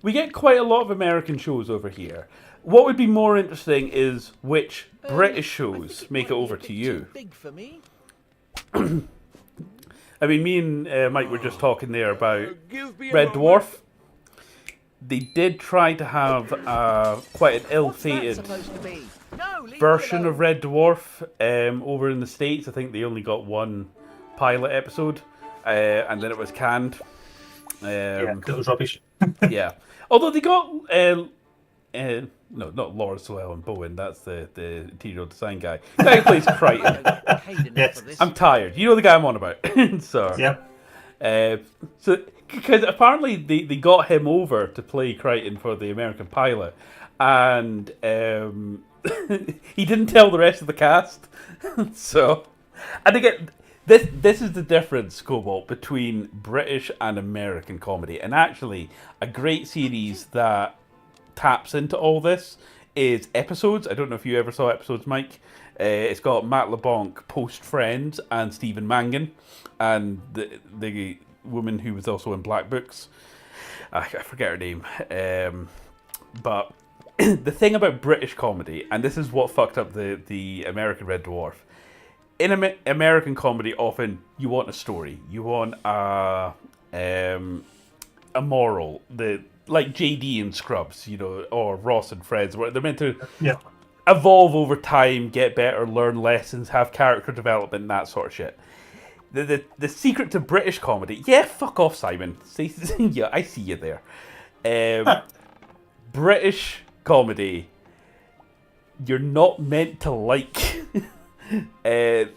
We get quite a lot of American shows over here. What would be more interesting is which British shows make it over to you. Big for me. I mean, me and Mike were just talking there about Give me a Red moment. Dwarf. They did try to have quite an ill-fated Supposed to be. No, leave it version alone. of Red Dwarf over in the States. I think they only got one pilot episode, and then it was canned. Yeah, it was rubbish. Yeah. Although they got no, not Lawrence Llewellyn Bowen. That's the interior design guy. The guy who plays Crichton. Paid enough Yes. for this. I'm tired. You know the guy I'm on about. So Yep. so because apparently they got him over to play Crichton for the American pilot, and he didn't tell the rest of the cast. So, and again, this is the difference, Cobalt, between British and American comedy. And actually, a great series that taps into all this is Episodes. I don't know if you ever saw Episodes, Mike. It's got Matt LeBlanc post Friends and Stephen Mangan, and the woman who was also in Black Books. I forget her name. But the thing about British comedy, and this is what fucked up the American Red Dwarf. In American comedy, often you want a story, you want a moral, like JD and Scrubs, you know, or Ross and Friends, where they're meant to Yeah. evolve over time, get better, learn lessons, have character development, that sort of shit. The secret to British comedy, yeah, fuck off, Simon. Yeah, I see you there. British comedy, you're not meant to like the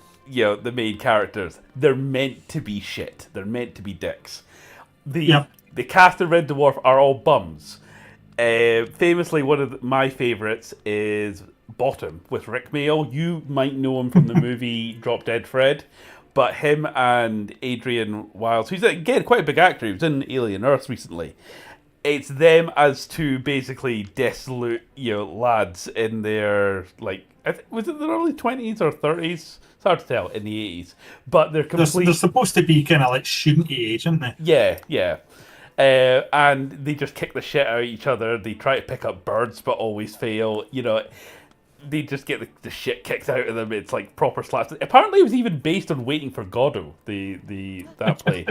main characters. They're meant to be shit. They're meant to be dicks. The cast of Red Dwarf are all bums. Famously, one of my favourites is Bottom with Rick Mayall. You might know him from the movie Drop Dead Fred, but him and Adrian Wiles, who's again quite a big actor, he was in Alien Earth recently. It's them as two basically desolate, lads in their was it their early 20s or 30s? It's hard to tell in the 80s, but they're complete. They're supposed to be kind of like shouldn't age, aren't they? Yeah. And they just kick the shit out of each other. They try to pick up birds, but always fail. They just get the shit kicked out of them. It's like proper slaps. Apparently, it was even based on Waiting for Godot. That play.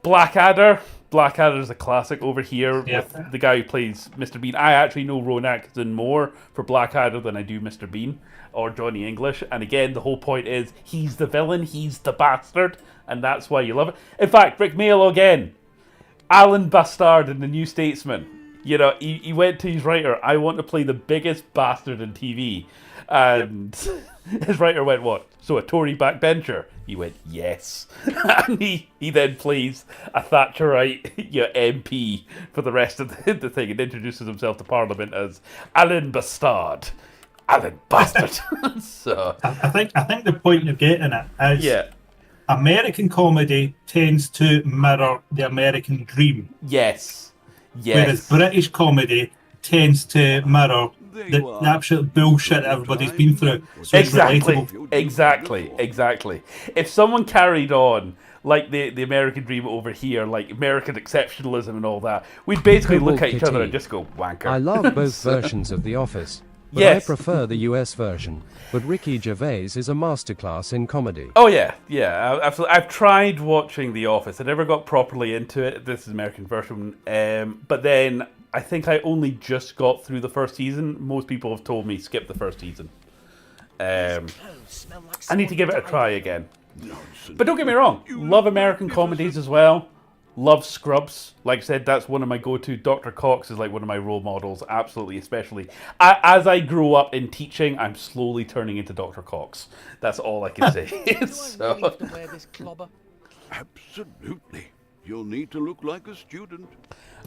Blackadder's a classic over here with the guy who plays Mr. Bean. I actually know Rowan Atkinson more for Blackadder than I do Mr. Bean or Johnny English. And again, the whole point is he's the villain, he's the bastard, and that's why you love it. In fact, Rick Mayall again. Alan Bastard in The New Statesman. You know, he went to his writer, I want to play the biggest bastard in TV. And his writer went, what? So a Tory backbencher? He went, yes. And he then plays a Thatcherite MP for the rest of the thing and introduces himself to Parliament as Alan Bastard. Alan Bastard. So I think the point you're getting at is American comedy tends to mirror the American dream. Yes. Whereas British comedy tends to mirror the absolute bullshit everybody's been through. So Exactly. If someone carried on like the American dream over here, like American exceptionalism and all that, we'd basically look at each other and just go, wanker. I love both versions of The Office, but I prefer the US version. But Ricky Gervais is a masterclass in comedy. Oh yeah, absolutely. I've tried watching The Office. I never got properly into it. This is American version, but then I think I only just got through the first season. Most people have told me skip the first season. I need to give it a try again. But don't get me wrong, love American comedies as well. Love Scrubs. Like I said, that's one of my go-to. Dr. Cox is like one of my role models, absolutely, especially. As I grow up in teaching, I'm slowly turning into Dr. Cox. That's all I can say. So. Absolutely. You'll need to look like a student.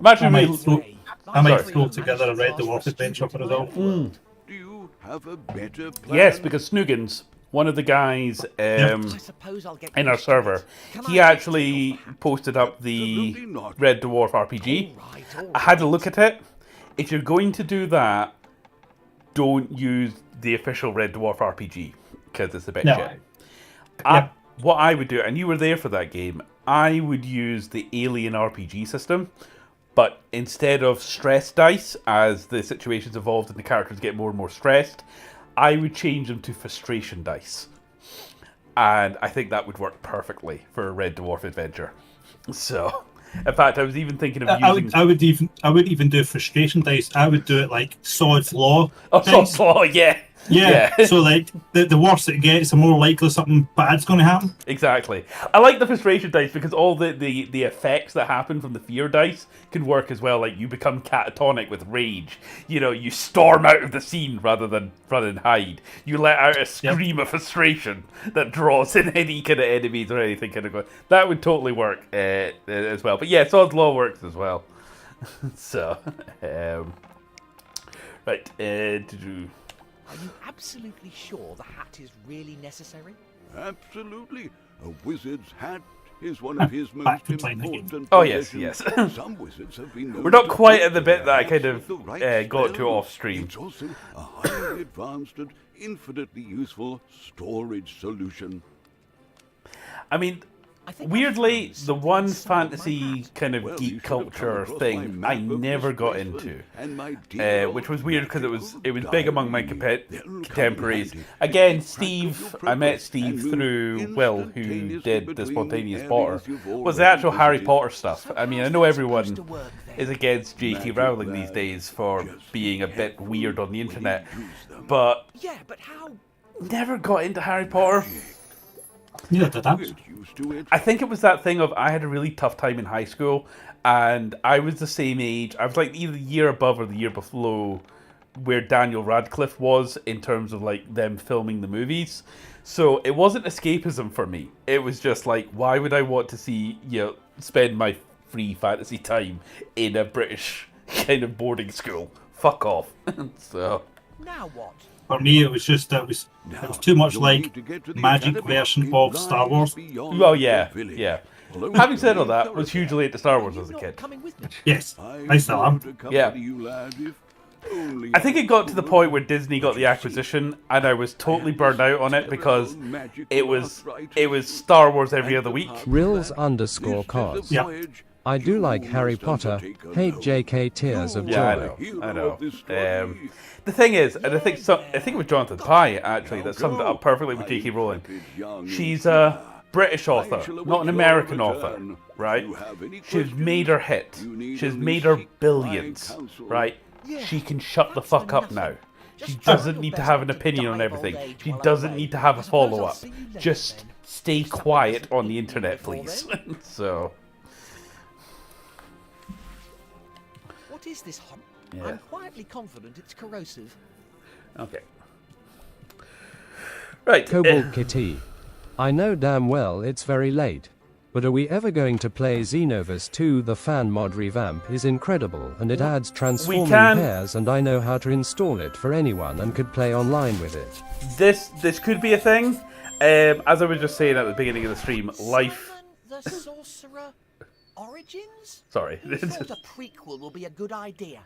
I might throw together a Red Dwarf adventure for us all. Do you have a better plan? Yes, because Snoogans, one of the guys in our server, he actually posted up the Red Dwarf RPG. I had a look at it. If you're going to do that, don't use the official Red Dwarf RPG, because it's a bit shit. What I would do, and you were there for that game, I would use the Alien RPG system, but instead of stress dice, as the situations evolved and the characters get more and more stressed, I would change them to frustration dice. And I think that would work perfectly for a Red Dwarf adventure. So, in fact, I was even thinking of using... I would even do frustration dice. I would do it like Sod's Law. Oh, Sod's Law, yeah. Yeah, so like the worse it gets, the more likely something bad's going to happen. Exactly. I like the frustration dice because all the effects that happen from the fear dice can work as well. Like you become catatonic with rage. You know, you storm out of the scene rather than run and hide. You let out a scream of frustration that draws in any kind of enemies or anything kind of. That would totally work as well. But yeah, Sod's Law works as well. So, right. Are you absolutely sure the hat is really necessary? Absolutely. A wizard's hat is one of his most important Oh, yes. Some wizards have been We're not quite at the bit that I kind of got to off stream. It's also a highly advanced and infinitely useful storage solution. I mean, weirdly, the one fantasy kind of geek culture thing I never got into, which was weird because it was big among my contemporaries. Again, I met Steve through Will, who did the Spontaneous Potter, was the actual Harry Potter stuff. I mean, I know everyone is against J.K. Rowling these days for being a bit weird on the internet, but never got into Harry Potter. Neither did I. I think it was that thing of I had a really tough time in high school, and I was the same age. I was like either the year above or the year below where Daniel Radcliffe was in terms of like them filming the movies. So it wasn't escapism for me. It was just like, why would I want to see spend my free fantasy time in a British kind of boarding school? Fuck off. So now what? For me, it was just it was too much like magic version of Star Wars. Well, yeah. Having said all that, I was hugely into Star Wars as a kid. Yes, I still am. Yeah. I think it got to the point where Disney got the acquisition, and I was totally burned out on it because it was Star Wars every other week. Rills_cos. Yeah. I do like Harry Potter, hate JK Tears of Joy. Yeah, I know. The thing is, and I think it was Jonathan Pye actually that summed it up perfectly with J.K. Rowling. She's a British author, not an American author, right? She's made her hit. She's made her billions, right? She can shut the fuck up now. She doesn't need to have an opinion on everything. She doesn't need to have a follow-up. Just stay quiet on the internet, please. So... What is this hot? Yeah. I'm quietly confident it's corrosive. Okay. Right. Cobalt Kitty. I know damn well it's very late. But are we ever going to play Xenoverse 2? The fan mod revamp is incredible and it adds transforming can- pairs, and I know how to install it for anyone and could play online with it. This could be a thing. As I was just saying at the beginning of the stream, life. Simon the Sorcerer Origins? Sorry. Who thought a prequel will be a good idea?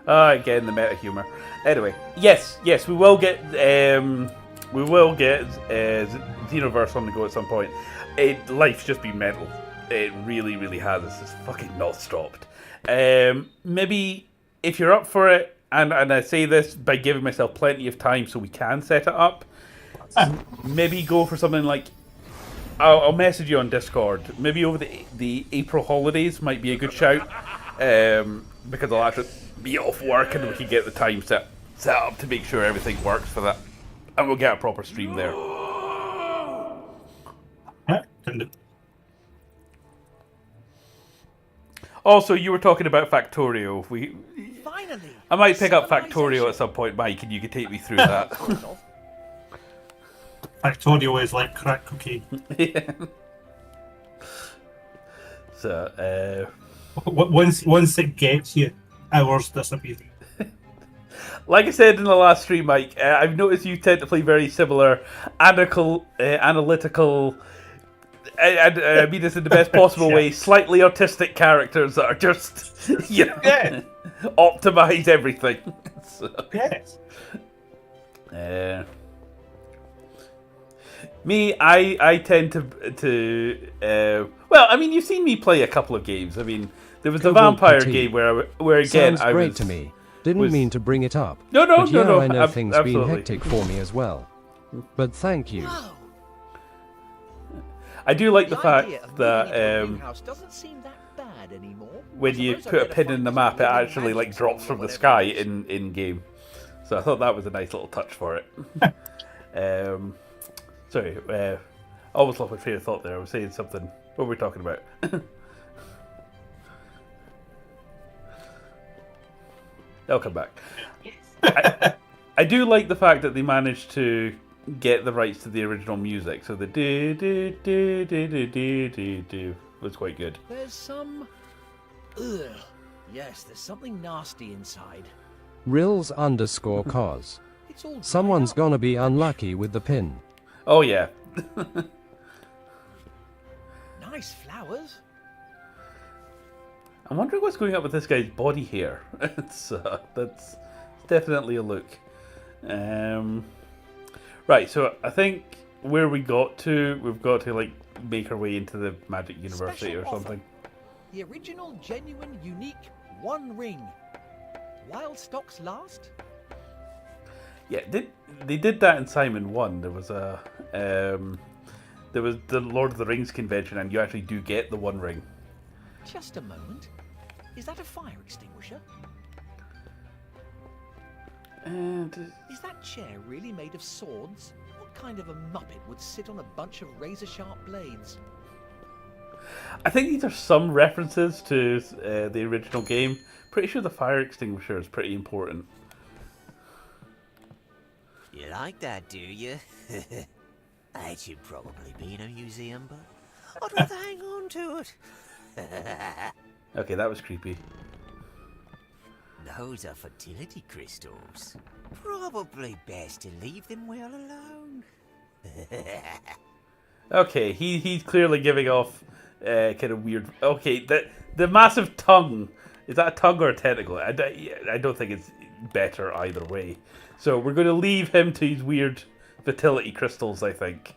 Again, the meta humor. Anyway, yes, we will get Xenoverse on the go at some point. Life's just been mental. It really, really has. It's just fucking not stopped. Maybe if you're up for it, and I say this by giving myself plenty of time so we can set it up, maybe go for something like, I'll message you on Discord. Maybe over the April holidays might be a good shout, because I'll actually be off work and we can get the time set up to make sure everything works for that, and we'll get a proper stream there. Yeah, can do. Also, you were talking about Factorio. Finally! I might pick up Factorio Civilization. at some point, Mike, and you can take me through that. Factorio is like crack cocaine. Yeah. So, Once it gets you, hours disappear. like I said in the last stream, Mike, I've noticed you tend to play very similar analytical. I mean this in the best possible way. Slightly autistic characters that are just, Yeah. optimize everything. So, Yes. me, I tend to well, I mean, you've seen me play a couple of games. I mean, there was the Cobalt vampire Fatigue. game where again Sounds I great was to me. Didn't was- mean to bring it up. No, but yeah, no, I know things been absolutely. hectic for me as well. But thank you. Whoa! I do like the idea fact of moving that into a greenhouse doesn't seem that bad anymore. when I you suppose put I'd a better pin in find the some map, it living actually like magic drops tool from or the whatever sky it is. in game. So I thought that was a nice little touch for it. Sorry, almost lost my train of thought there. I was saying something. What were we talking about? I'll come back. I do like the fact that they managed to get the rights to the original music. So the do do do do do do do do was quite good. There's some... Ugh. Yes, there's something nasty inside. Rills_cos. It's all dried Someone's up. gonna be unlucky with the pin. Oh yeah. Nice flowers. I'm wondering what's going on with this guy's body hair. That's definitely a look. Right, so I think where we've got to like make our way into the Magic University Special or offer. something. The original, genuine, unique One Ring. While stocks last? Yeah, they did that in Simon 1. There was the Lord of the Rings convention, and you actually do get the One Ring. Just a moment. Is that a fire extinguisher? And Is that chair really made of swords? What kind of a muppet would sit on a bunch of razor-sharp blades? I think these are some references to the original game. Pretty sure the fire extinguisher is pretty important. You like that, do you? That should probably be in a museum, but I'd rather hang on to it. Okay, that was creepy. Those are fertility crystals. Probably best to leave them well alone. Okay, he's clearly giving off kind of weird. Okay, the massive tongue, is that a tongue or a tentacle? I don't think it's better either way. So we're going to leave him to his weird fertility crystals, I think.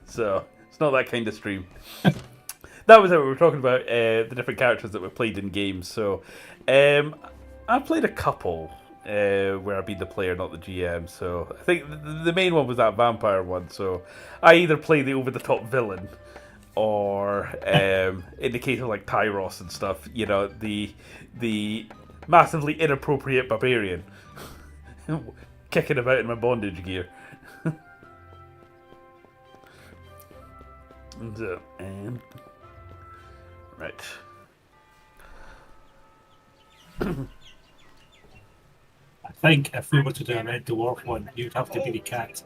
So it's not that kind of stream. That was it. We were talking about the different characters that were played in games. So I've played a couple where I've been the player, not the GM. So I think the main one was that vampire one. So I either play the over-the-top villain, or in the case of like Tyros and stuff, you know, the massively inappropriate barbarian kicking about in my bondage gear. And right. I think if we were to do a Red Dwarf one, you'd have to be the cat.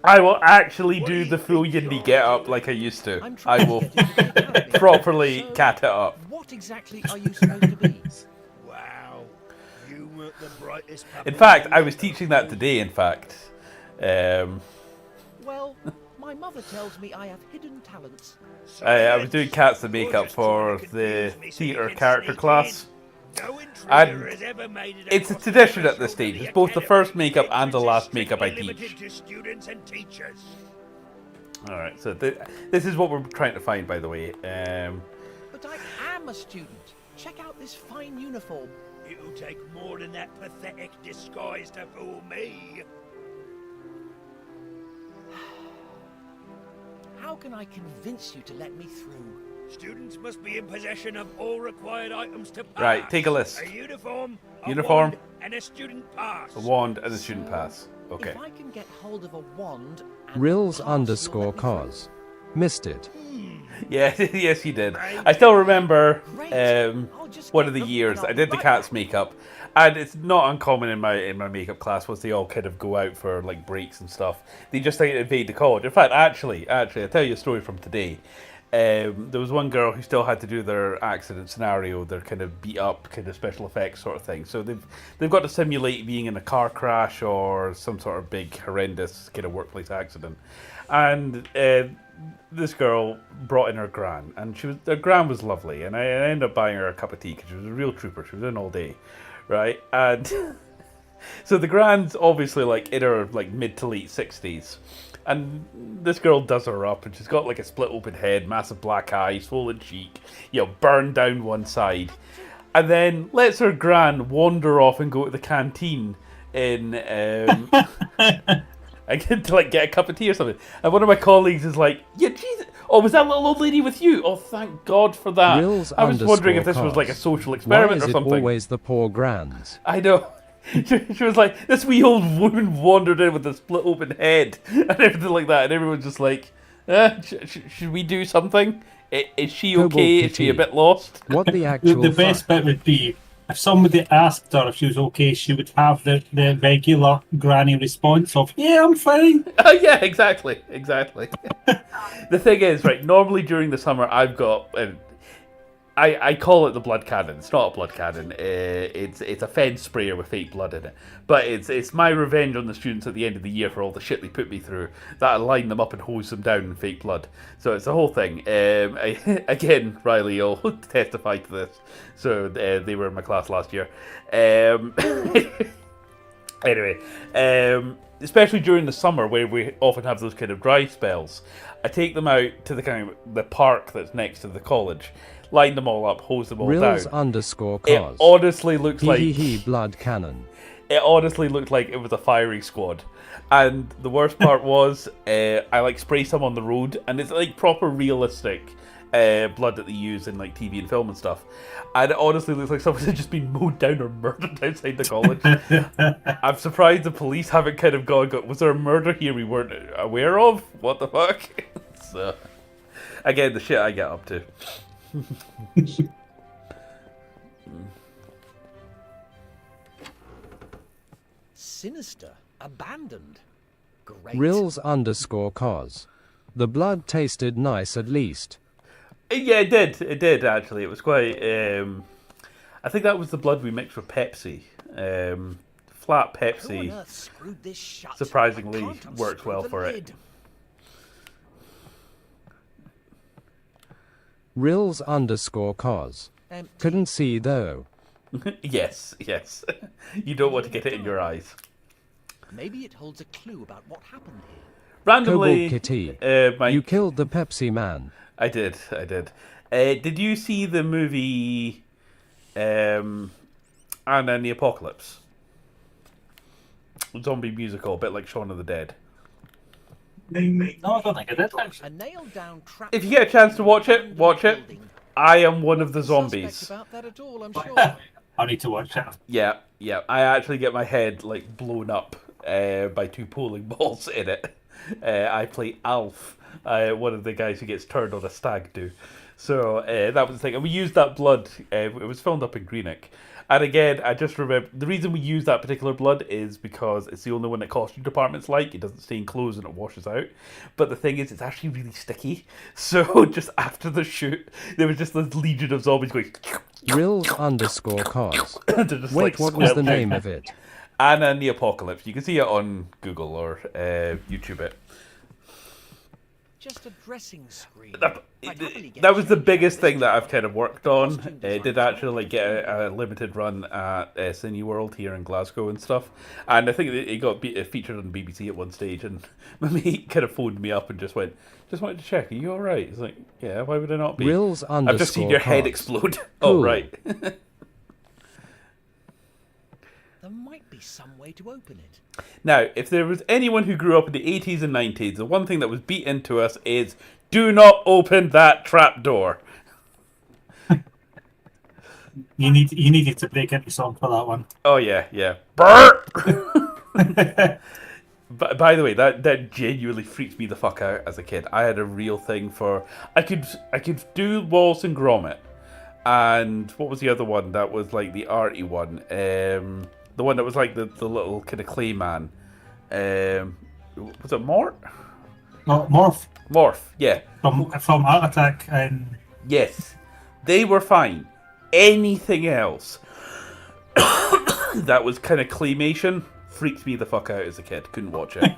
I will actually do the full Yindy get up like I used to. I'm I trying will to get into the academy. properly So, cat it up. What exactly are you supposed to be? Wow, you weren't the brightest. In fact, I was teaching that today, in fact. Well, my mother tells me I have hidden talents. I was doing cats and makeup for the theatre character class. And it's a tradition at this stage. It's both the first makeup and the last makeup I teach. Alright, so this is what we're trying to find, by the way. But I am a student. Check out this fine uniform. It'll take more than that pathetic disguise to fool me. How can I convince you to let me through? Students must be in possession of all required items to pass. Right, take a list. A uniform, Uniform. wand, and a student pass. A wand and a student pass. Okay. If I can get hold of a wand and Rills pass, you'll underscore let me through. cause. Missed it. Yeah, yes, you did. I still remember Great. I'll just one get of the them years and I'll I be did the right cat's back. makeup, and it's not uncommon in my makeup class once they all kind of go out for like breaks and stuff. They just like invade the college. In fact, actually, I'll tell you a story from today. There was one girl who still had to do their accident scenario, their kind of beat up, kind of special effects sort of thing. So they've got to simulate being in a car crash or some sort of big horrendous kind of workplace accident. And this girl brought in her gran, and her gran was lovely, and I ended up buying her a cup of tea because she was a real trooper. She was in all day, right? And so the gran's obviously like in her like mid to late 60s. And this girl does her up, and she's got like a split open head, massive black eyes, swollen cheek, burned down one side. And then lets her gran wander off and go to the canteen in again to like get a cup of tea or something. And one of my colleagues is like, "Yeah, Jesus, oh, was that little old lady with you? Oh, thank God for that." Rills I was wondering if this underscore was like a cause. social Why experiment is or it something. always the poor grands? I know. She was like, this wee old woman wandered in with a split open head and everything like that, and everyone's just like, should we do something? Is she Kobold okay? Is she a Kitty. bit lost? What the The actual best fuck? bit would be if somebody asked her if she was okay, she would have the regular granny response of, "Yeah, I'm fine." Oh yeah, exactly. The thing is, right, normally during the summer I've got, I call it the blood cannon. It's not a blood cannon. It's a fence sprayer with fake blood in it. But it's my revenge on the students at the end of the year for all the shit they put me through. That I line them up and hose them down in fake blood. So it's a whole thing. Again, Riley, you'll testify to this. So they were in my class last year. Anyway, especially during the summer where we often have those kind of dry spells, I take them out to the park that's next to the college. Line them all up, hose them all Rills down. underscore It cause. honestly looks like Blood cannon. it honestly looked like it was a firing squad. And the worst part was I like spray some on the road, and it's like proper realistic blood that they use in like TV and film and stuff. And it honestly looks like someone had just been mowed down or murdered outside the college. I'm surprised the police haven't kind of gone, was there a murder here we weren't aware of? What the fuck? So, again, the shit I get up to. Sinister, abandoned. Great. Rills underscore cause. The blood tasted nice at least. Yeah, it did. It did, actually. It was quite... I think that was the blood we mixed with Pepsi. Flat Who on Pepsi earth screwed this shut? surprisingly I can't works unscrew well the for it. lid. Rills underscore cause. Empty. Couldn't see though. Yes. You don't want to get it in your eyes. Maybe it holds a clue about what happened here. Randomly, Kobold Kitty. Mike, You killed the Pepsi man. I did. Did you see the movie Anna and the Apocalypse? Zombie musical, a bit like Shaun of the Dead. No, I don't think I did. A nailed down trap. If you get a chance to watch it, watch it. I am one of the Suspect zombies. about that at all, I'm sure. I need to watch it. Yeah. I actually get my head like blown up by two bowling balls in it. I play Alf, one of the guys who gets turned on a stag do. So that was the thing. And we used that blood. It was filmed up in Greenock. And again, I just remember the reason we use that particular blood is because it's the only one that costume departments like. It doesn't stain clothes and it washes out. But the thing is, it's actually really sticky. So just after the shoot, there was just this legion of zombies going. Rills_cause. Just, Wait, what was the name of it? Anna and the Apocalypse. You can see it on Google or YouTube it. Just a dressing screen. That was the biggest thing that I've kind of worked on. Did actually get a limited run at Cineworld here in Glasgow and stuff. And I think it got featured on BBC at one stage. And my mate kind of phoned me up and just wanted to check. Are you all right? It's like, yeah. Why would I not be? I've just seen your head explode. Oh right. There might be some way to open it. Now, if there was anyone who grew up in the 80s and 90s, the one thing that was beat into us is do not open that trap door. You needed to break into song for that one. Oh yeah. Brrr! But by the way, that genuinely freaked me the fuck out as a kid. I had a real thing for I could do Wallace and Gromit, and what was the other one that was like the arty one? The one that was like the little kind of clay man. Was it Mort? No, Morph. Morph, yeah. From Art Attack and... Yes. They were fine. Anything else that was kind of claymation freaked me the fuck out as a kid. Couldn't watch it.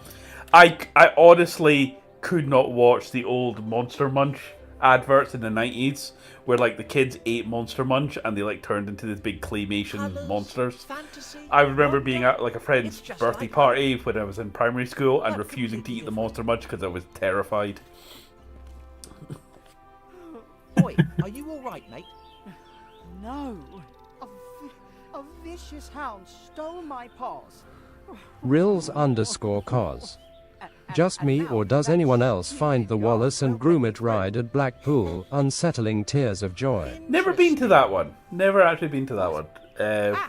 I honestly could not watch the old Monster Munch adverts in the 90s where like the kids ate Monster Munch and they like turned into these big claymation monsters. Fantasy, I remember being at like a friend's birthday party when I was in primary school and refusing to eat the Monster Munch because I was terrified. Oi, are you all right, mate? No. A vicious hound stole my paws. Rills_cause. Just me, or does anyone else find the Wallace and Gromit ride at Blackpool unsettling tears of joy? Never been to that one. Never actually been to that one.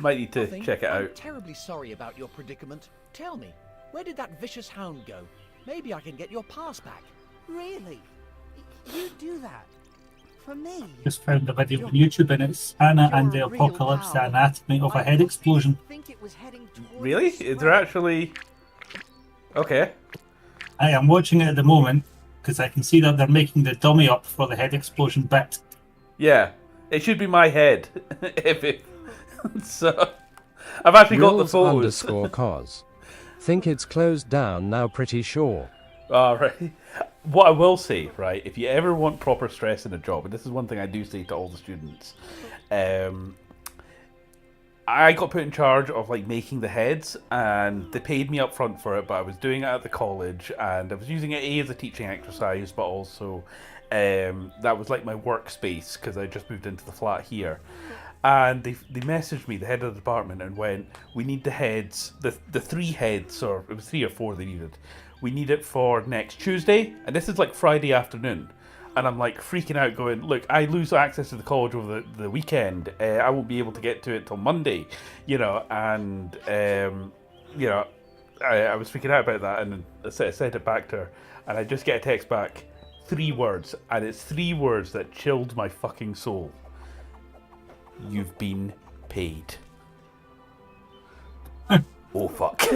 Might need to Nothing. check it I'm out. terribly sorry about your predicament. Tell me, where did that vicious hound go? Maybe I can get your pass back. Really? You do that? For me? Just found a video on YouTube and it's Anna and the Apocalypse, the anatomy of a head explosion. Think it was heading towards Really? Is there actually... Okay. I am watching it at the moment because I can see that they're making the dummy up for the head explosion bit. Yeah. It should be my head. So... I've actually got the photos. Rills_cause. Think it's closed down now, pretty sure. Alright. What I will say, right, if you ever want proper stress in a job, and this is one thing I do say to all the students, I got put in charge of like making the heads, and they paid me up front for it, but I was doing it at the college, and I was using it as a teaching exercise, but also that was like my workspace, because I just moved into the flat here. And they messaged me, the head of the department, and went, we need the heads, the 3 heads, or it was 3 or 4 they needed. We need it for next Tuesday, and this is like Friday afternoon. And I'm like freaking out going, look, I lose access to the college over the weekend. I won't be able to get to it till Monday, you know, and, you know, I was freaking out about that, and I sent it back to her, and I just get a text back, 3 words, and it's 3 words that chilled my fucking soul. You've been paid. Oh fuck.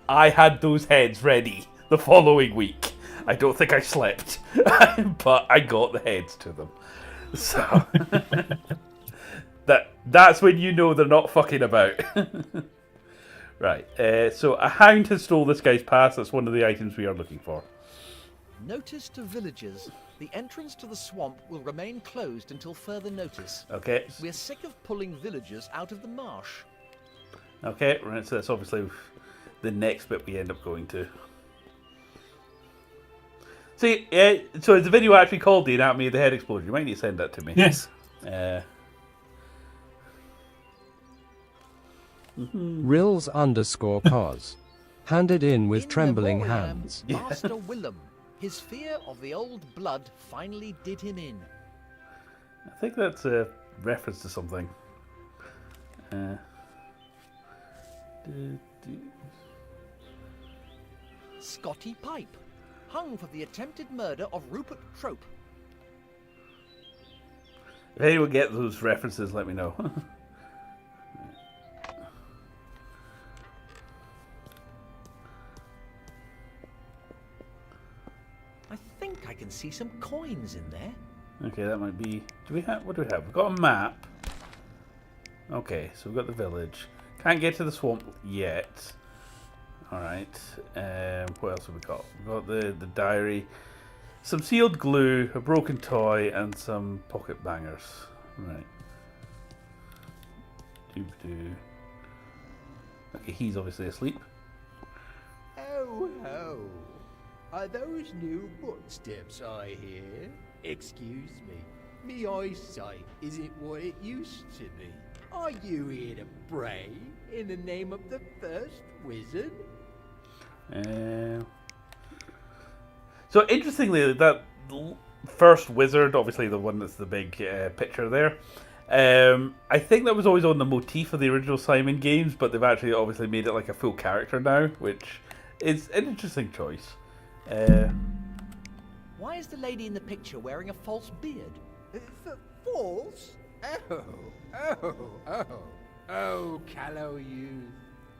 I had those heads ready the following week. I don't think I slept, but I got the heads to them. So that's when you know they're not fucking about. Right, so a hound has stole this guy's pass. That's one of the items we are looking for. Notice to villagers. The entrance to the swamp will remain closed until further notice. Okay. We're sick of pulling villagers out of the marsh. Okay, right, so that's obviously the next bit we end up going to. See, so is the video actually called The Anatomy of the Head Explosion? You might need to send that to me. Yes. Rills_cause. Handed in with trembling memoriam, hands. Master Willem. His fear of the old blood finally did him in. I think that's a reference to something. Scotty Pipe, hung for the attempted murder of Rupert Trope. If anyone gets those references, let me know. I think I can see some coins in there. Okay, that might be... Do we have... What do we have? We've got a map. Okay, so we've got the village. Can't get to the swamp yet. Alright. What else have we got? We've got the diary. Some sealed glue, a broken toy, and some pocket bangers. Right. Doo-doo. Okay, he's obviously asleep. Oh ho! Are those new footsteps I hear? Excuse me, me eyesight isn't what it used to be. Are you here to pray in the name of the first wizard? So interestingly, that first wizard, obviously the one that's the big picture there, I think that was always on the motif of the original Simon games, but they've actually obviously made it like a full character now, which is an interesting choice. Why is the lady in the picture wearing a false beard? False? Oh, callow youth.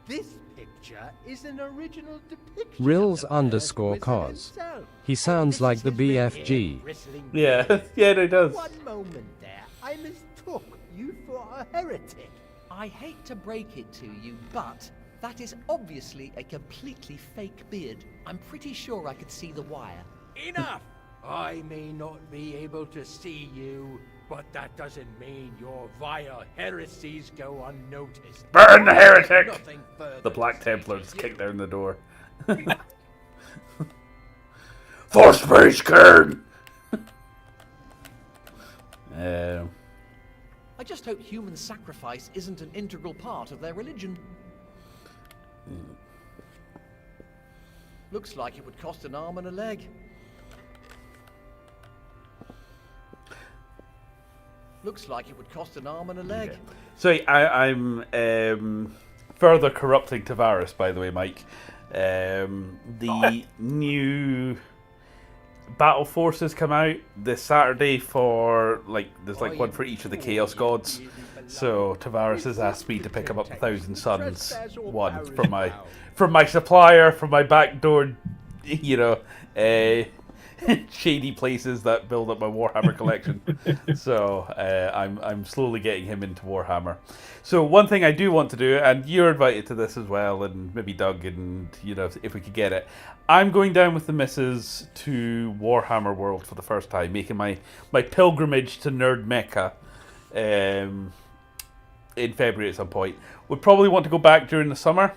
This picture is an original depiction. Rills of the first _ wizard cos. himself. He sounds This like is the his red hair, BFG. bristling Yeah, beard. yeah, no, it does. One moment there, I mistook you for a heretic. I hate to break it to you, but that is obviously a completely fake beard. I'm pretty sure I could see the wire. Enough! I may not be able to see you, but that doesn't mean your vile heresies go unnoticed. Burn the heretic! Nothing further The Black to say to Templars you. kick down the door. For Space King! I just hope human sacrifice isn't an integral part of their religion. Looks like it would cost an arm and a leg. Looks like it would cost an arm and a leg. Okay. So I'm further corrupting Tavares, by the way, Mike. The new battle forces come out this Saturday for there's one for each of the Chaos Gods. So Tavares has asked me to pick him up 1,000 Suns one from my supplier, from my backdoor, shady places that build up my Warhammer collection. So I'm slowly getting him into Warhammer. So one thing I do want to do, and you're invited to this as well, and maybe Doug, and if we could get it, I'm going down with the missus to Warhammer World for the first time, making my pilgrimage to Nerd Mecca in February at some point. Would probably want to go back during the summer.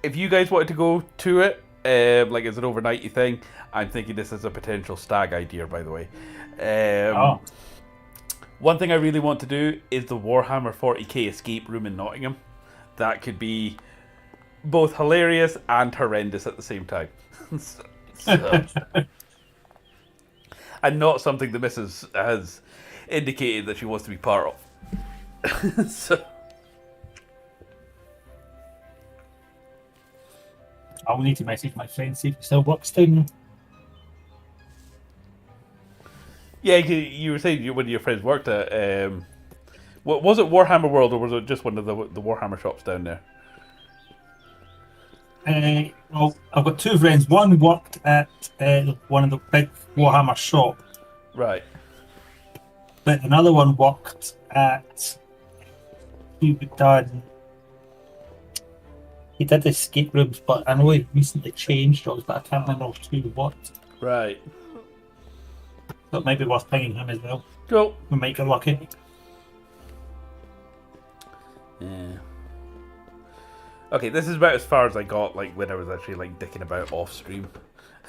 If you guys wanted to go to it, as an overnighty thing, I'm thinking this is a potential stag idea, by the way. One thing I really want to do is the Warhammer 40k escape room in Nottingham. That could be both hilarious and horrendous at the same time. And not something the missus has indicated that she wants to be part of. So I'll need to message my friend, see if he still works down. yeah, you were saying one of your friends worked at. Was it Warhammer World, or was it just one of the Warhammer shops down there? Well, I've got two friends. One worked at one of the big Warhammer shop, Right. but another one worked at. He did escape rooms, but I know he recently changed jobs, but I can't remember who what. Right. So it might be worth pinging him as well. Cool. We might get lucky. Yeah. Okay, this is about as far as I got, when I was actually, dicking about off stream.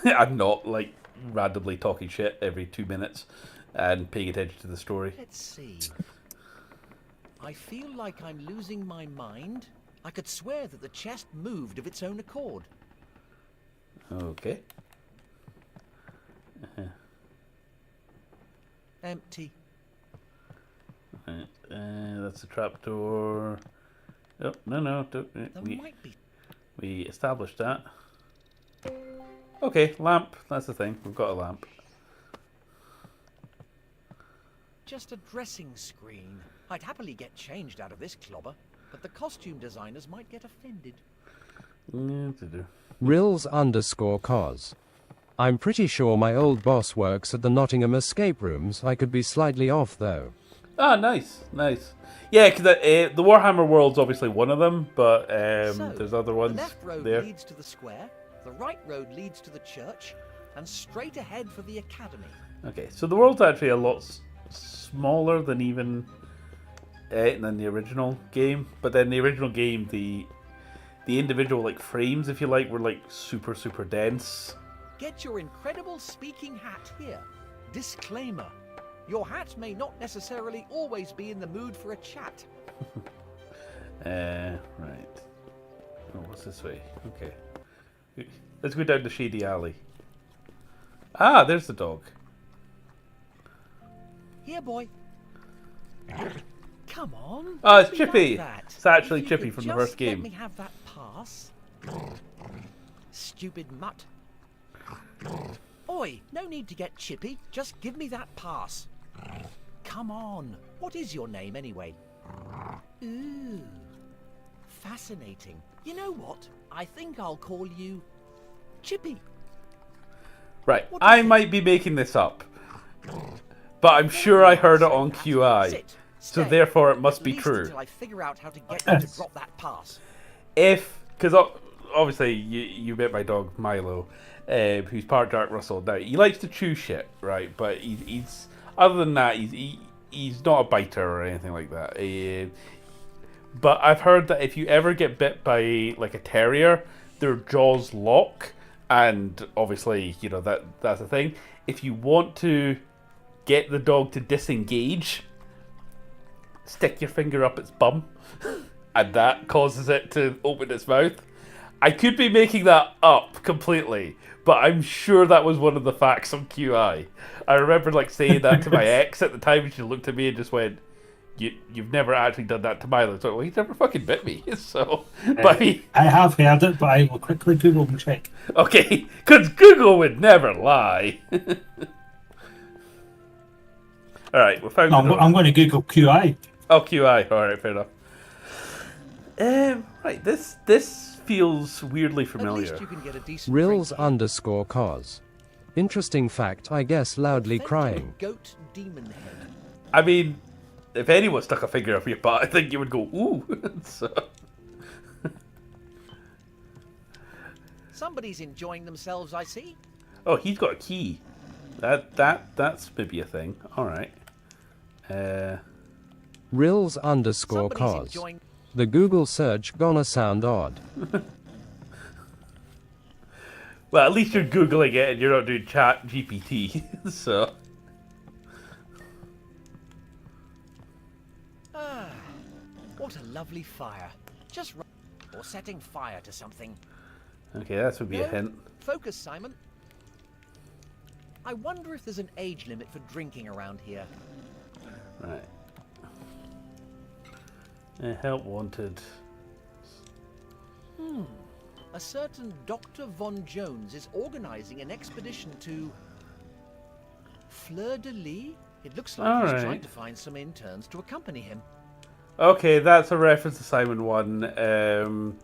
I'm not, randomly talking shit every 2 minutes and paying attention to the story. Let's see. I feel like I'm losing my mind. I could swear that the chest moved of its own accord. Okay. Empty. Right. That's the trapdoor. Oh, no. There might be. We established that. Okay, lamp. That's the thing. We've got a lamp. just a dressing screen. I'd happily get changed out of this clobber, but the costume designers might get offended. Rills_cos. I'm pretty sure my old boss works at the Nottingham escape rooms. I could be slightly off though. Ah, nice, nice. Yeah, because the Warhammer world's obviously one of them, but there's other ones The left road there. leads to the square, the right road leads to the church, and straight ahead for the academy. Okay, so the world's actually a lot smaller than even than the original game. But then the original game, the individual like frames, if you like, were like super dense. Get your incredible speaking hat here. Disclaimer. Your hat may not necessarily always be in the mood for a chat. Right. Oh, what's this way? Okay. Let's go down the shady alley. Ah, there's the dog. Here, boy. Come on. Oh, it's be Chippy. like that. It's actually If you Chippy could from the just first game. Let me have that pass. Stupid mutt. Oi, no need to get chippy. Just give me that pass. Come on. What is your name anyway? Ooh. Fascinating. You know what? I think I'll call you Chippy. Right, I might be making this up, but I'm sure I heard it on QI, Sit. so Stay. therefore it must At be least true. until I figure out how to get you to drop that pass. Because obviously you met my dog Milo, who's part Dark Russell. Now he likes to chew shit, right? But he's other than that, he's not a biter or anything like that. But I've heard that if you ever get bit by like a terrier, their jaws lock, and obviously you know that's a thing. If you want to get the dog to disengage, stick your finger up its bum, and that causes it to open its mouth. I could be making that up completely, but I'm sure that was one of the facts on QI. I remember like saying that to my ex at the time, and she looked at me and just went, "You've never actually done that to Milo." So, well, he's never fucking bit me. So, but I have heard it, but I will quickly Google and check. Okay, because Google would never lie. All right, we found. No, I'm going to Google QI. Oh, QI. All right, fair enough. Right, this feels weirdly familiar. At least you can get a decent Rills_cos. Interesting fact, I guess loudly crying. goat demon head. I mean, if anyone stuck a finger up your butt, I think you would go, ooh. So. Somebody's enjoying themselves, I see. Oh, he's got a key. That's maybe a thing. All right. Rills_cos. enjoying- The Google search gonna sound odd. Well, at least you're Googling it and you're not doing chat GPT. So. Ah, what a lovely fire. Just or setting fire to something. Okay, that would be a No, hint. Focus, Simon. I wonder if there's an age limit for drinking around here. Right. Help wanted. A certain Dr. Von Jones is organizing an expedition to Fleur-de-Lis. It looks like he's Alright. trying to find some interns to accompany him. Okay, that's a reference to Simon 1.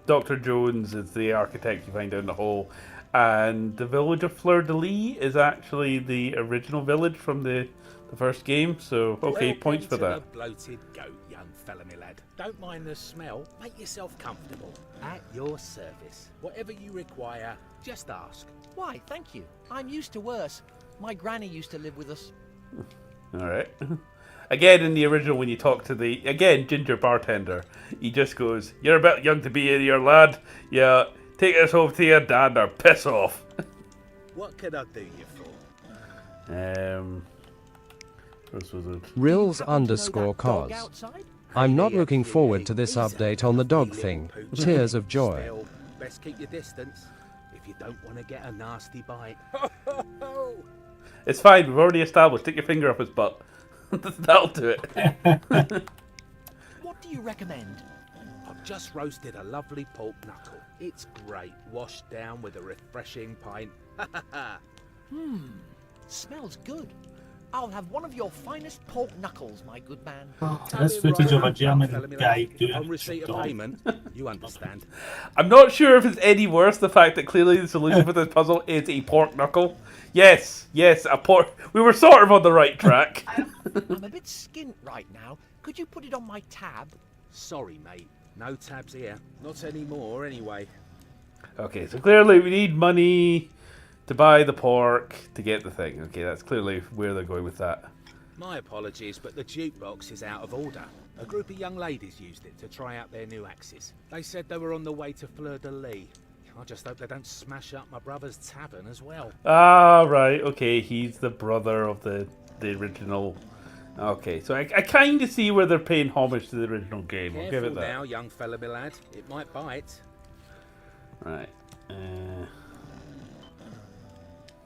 Dr. Jones is the architect you find down the hole. And the village of Fleur-de-Lis is actually the original village from the first game. So, okay, points for that. The bloated goat, young fella, my lad. Don't mind the smell. Make yourself comfortable. At your service. Whatever you require, just ask. Why, thank you. I'm used to worse. My granny used to live with us. Alright. Again, in the original, when you talk to the, ginger bartender, he just goes, "You're a bit young to be in here, lad. Yeah, take this home to your dad or piss off." What can I do you for? This was it. Rills_cos. I'm not looking forward to this update on the dog thing. Tears of joy. Still, best keep your distance if you don't want to get a nasty bite. It's fine, we've already established. Stick your finger up his butt. That'll do it. What do you recommend? I've just roasted a lovely pork knuckle. It's great, washed down with a refreshing pint. Smells good. I'll have one of your finest pork knuckles, my good man. That's footage of a German guy doing On a receipt of dog. payment, you understand. I'm not sure if it's any worse the fact that clearly the solution for this puzzle is a pork knuckle. Yes, a pork. We were sort of on the right track. I'm a bit skint right now. Could you put it on my tab? Sorry, mate. No tabs here. Not anymore, anyway. Okay, so clearly we need money to buy the pork to get the thing. Okay, that's clearly where they're going with that. My apologies, but the jukebox is out of order. A group of young ladies used it to try out their new axes. They said they were on the way to Fleur de Lis. I just hope they don't smash up my brother's tavern as well. Ah, right. Okay, he's the brother of the original. Okay, so I kind of see where they're paying homage to the original game. I'll give it that. Now, young fella, my lad. It might bite. Right.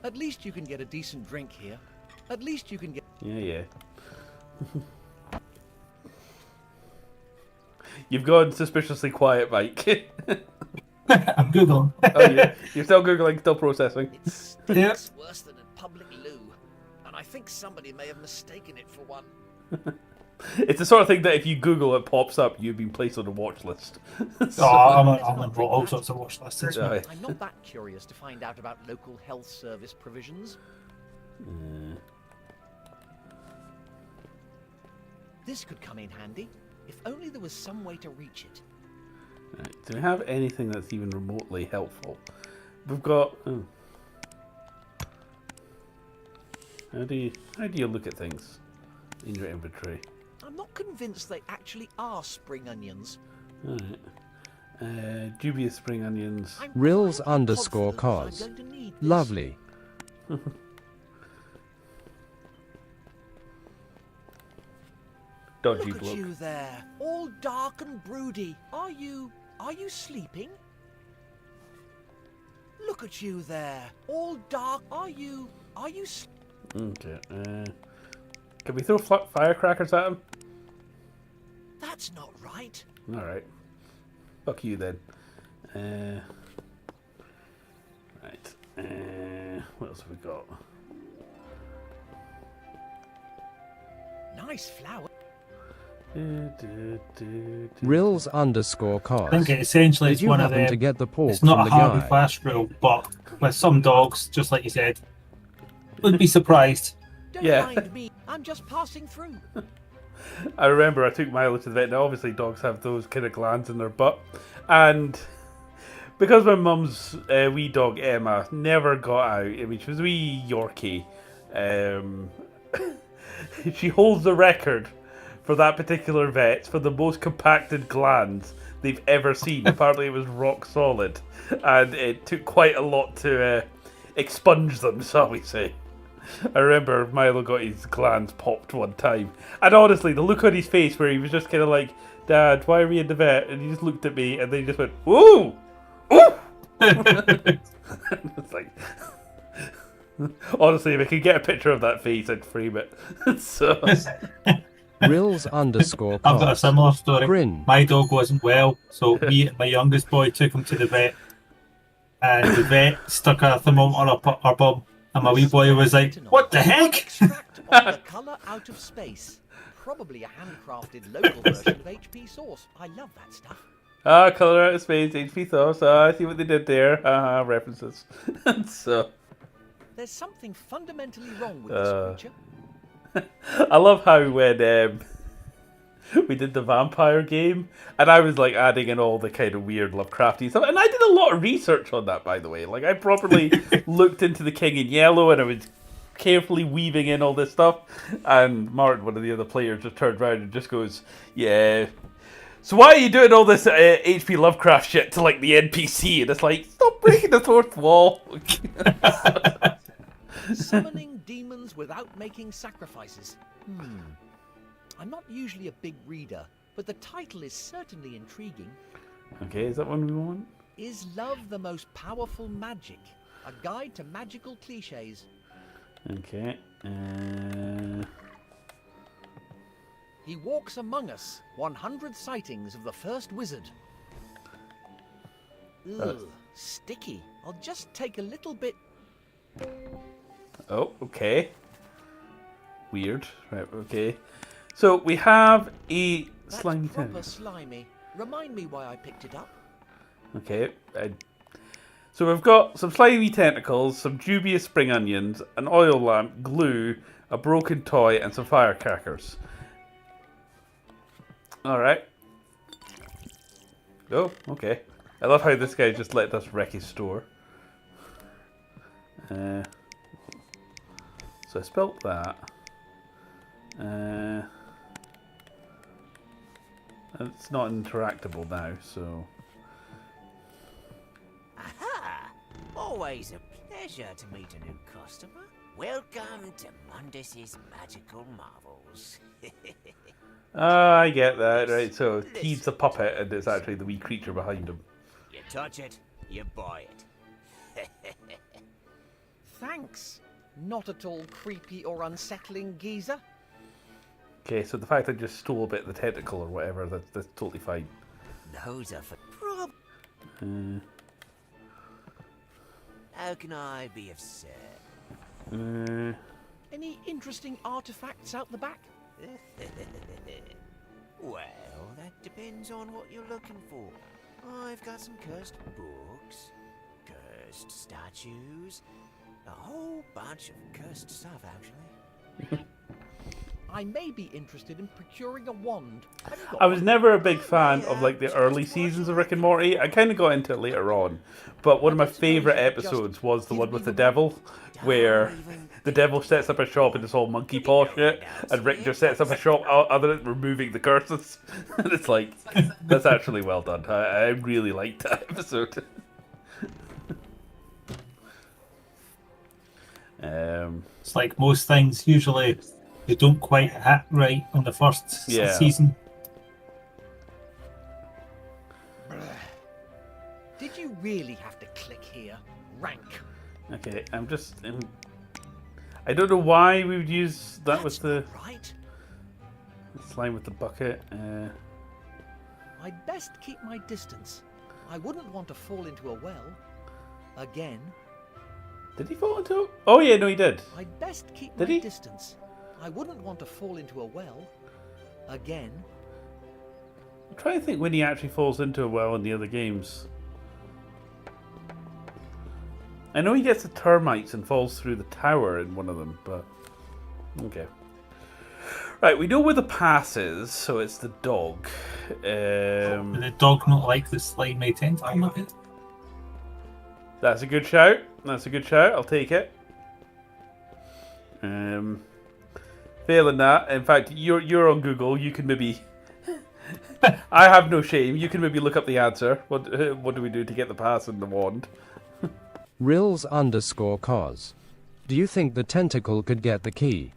At least you can get a decent drink here. At least you can get... Yeah. You've gone suspiciously quiet, Mike. I'm Googling. You're still Googling, still processing. It stinks worse than a public loo. And I think somebody may have mistaken it for one. It's the sort of thing that if you Google it pops up, you've been placed on a watch list. I'm on all sorts of watch lists. This one. I'm not that curious to find out about local health service provisions. This could come in handy, if only there was some way to reach it. Right. Do we have anything that's even remotely helpful? We've got... How do you look at things in your inventory? I'm not convinced they actually are spring onions. Alright. Dubious spring onions. Rills_cos. Lovely. Dodgy Look at bloke. you there, all dark and broody. Are you sleeping? Look at you there, all dark. Are you Okay. Can we throw firecrackers at him? That's not right. Alright. Fuck you then. Right. What else have we got? Nice flower. Rills_cos. I think it essentially Did it's you one of happen them. to get the pork It's not from a the hard guy? and fast rule, but with some dogs, just like you said, wouldn't be surprised. Don't Yeah. mind me. I'm just passing through. I remember I took Milo to the vet. Now, obviously, dogs have those kind of glands in their butt. And because my mum's wee dog, Emma, never got out, I mean, she was a wee Yorkie, she holds the record for that particular vet for the most compacted glands they've ever seen. Apparently, it was rock solid. And it took quite a lot to expunge them, shall we say. I remember Milo got his glands popped one time. And honestly, the look on his face where he was just kind of like, Dad, why are we in the vet? And he just looked at me and then he just went, ooh! Ooh! It's like... Honestly, if I could get a picture of that face, I'd frame it. So... Rills_cos. I've got a similar story. Grin. My dog wasn't well, so me and my youngest boy took him to the vet. And the vet stuck a thermometer up our bum. And my wee boy was like, what the heck? Extract of the colour out of space. Probably a handcrafted local version of HP sauce. I love that stuff. Colour out of space, HP sauce. I see what they did there. References. So... There's something fundamentally wrong with this creature. I love how when we did the vampire game, and I was like adding in all the kind of weird Lovecrafty stuff, and I did a lot of research on that, by the way. Like, I properly looked into the King in Yellow, and I was carefully weaving in all this stuff, and Martin, one of the other players, just turned around and just goes, yeah, so why are you doing all this H.P. Lovecraft shit to, like, the NPC? And it's like, stop breaking the fourth wall. Summoning demons without making sacrifices. I'm not usually a big reader, but the title is certainly intriguing. Okay, is that one we want? Is love the most powerful magic? A guide to magical cliches. Okay. He walks among us. 100 sightings of the first wizard. Ugh, sticky. I'll just take a little bit. Oh, okay. weird. Right, okay. So we have a That's slimy proper tentacle. slimy. Remind me why I picked it up. Okay. So we've got some slimy tentacles, some dubious spring onions, an oil lamp, glue, a broken toy, and some firecrackers. Alright. Oh, okay. I love how this guy just let us wreck his store. So I spelt that. It's not interactable now, so... Aha! Always a pleasure to meet a new customer. Welcome to Mundus's Magical Marvels. I get that, right? So he's the puppet and it's actually the wee creature behind him. You touch it, you buy it. Thanks. Not at all creepy or unsettling, geezer. Okay, so the fact I just stole a bit of the tentacle or whatever, that's totally fine. Those are for How can I be of service? Any interesting artifacts out the back? Well, that depends on what you're looking for. I've got some cursed books, cursed statues, a whole bunch of cursed stuff, actually. I may be interested in procuring a wand. Have you got I was one? never a big fan of like the early seasons of Rick and Morty. I kind of got into it later on, but one of my favourite episodes was the one with the devil, where the devil sets up a shop in this whole monkey paw shit, and Rick just sets up a shop other than removing the curses. And it's like, that's actually well done. I really liked that episode. It's like most things, usually they don't quite hit right on the first season. Did you really have to click here? Rank. Okay, I don't know why we would use that with the Right. slime with the bucket. I'd best keep my distance. I wouldn't want to fall into a well. Again. Did he fall into it? Oh yeah, no he did. I'd best keep Did my he? distance. I wouldn't want to fall into a well. Again. I'm trying to think when he actually falls into a well in the other games. I know he gets the termites and falls through the tower in one of them, but... Okay. Right, we know where the pass is, so it's the dog. Would the dog not like the slimy tentacle of it? That's a good shout. That's a good shout. I'll take it. Failing that, in fact, you're on Google. You can maybe... I have no shame. You can maybe look up the answer. What do we do to get the pass and the wand? Rills_cos. Do you think the tentacle could get the key?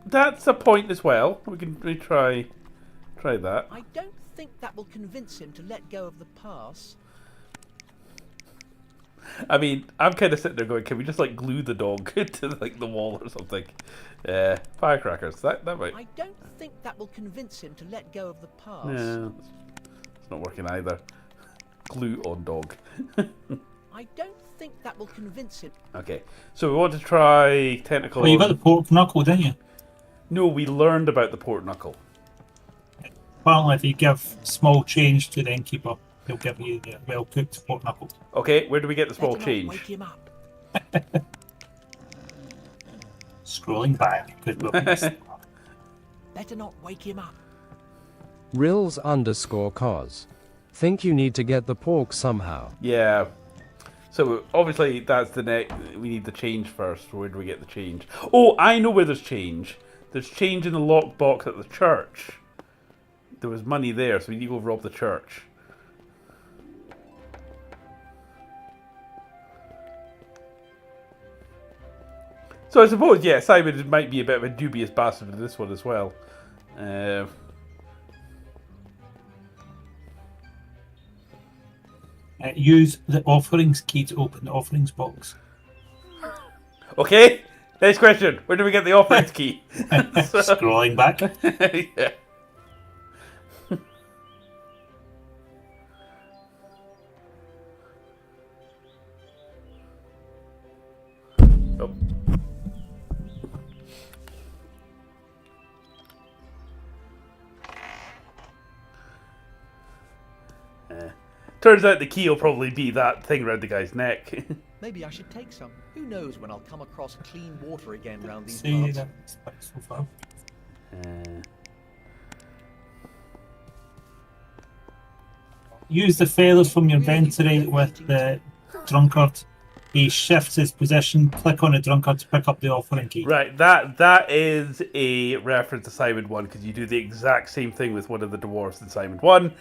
That's a point as well. We can try that. I don't think that will convince him to let go of the pass. I mean, I'm kind of sitting there going, can we just like glue the dog to like the wall or something? Firecrackers. That might. I don't think that will convince him to let go of the pass. No, it's not working either. Glue on dog. I don't think that will convince him. Okay, so we want to try tentacle. Well, you got the pork knuckle, didn't you? No, we learned about the port knuckle. Apparently, if you give small change to the innkeeper, he'll give you the well-cooked pork knuckle. Okay, where do we get the small Better not change? wake him up. Scrolling back, because we'll be Better not wake him up. Rills_cos. Think you need to get the pork somehow. Yeah. So obviously that's the next. We need the change first. Where do we get the change? Oh, I know where there's change. There's change in the lockbox at the church. There was money there, so we need to go rob the church. So I suppose, yeah, Simon might be a bit of a dubious bastard in this one as well. Use the offerings key to open the offerings box. Okay, next question. Where do we get the offerings key? Scrolling back. Yeah. Oh. Turns out the key will probably be that thing around the guy's neck. Maybe I should take some. Who knows when I'll come across clean water again round these See parts. that so far. Use the feathers from your inventory with the drunkard. He shifts his position. Click on the drunkard to pick up the offering key. Right, that is a reference to Simon 1, because you do the exact same thing with one of the dwarves in Simon 1.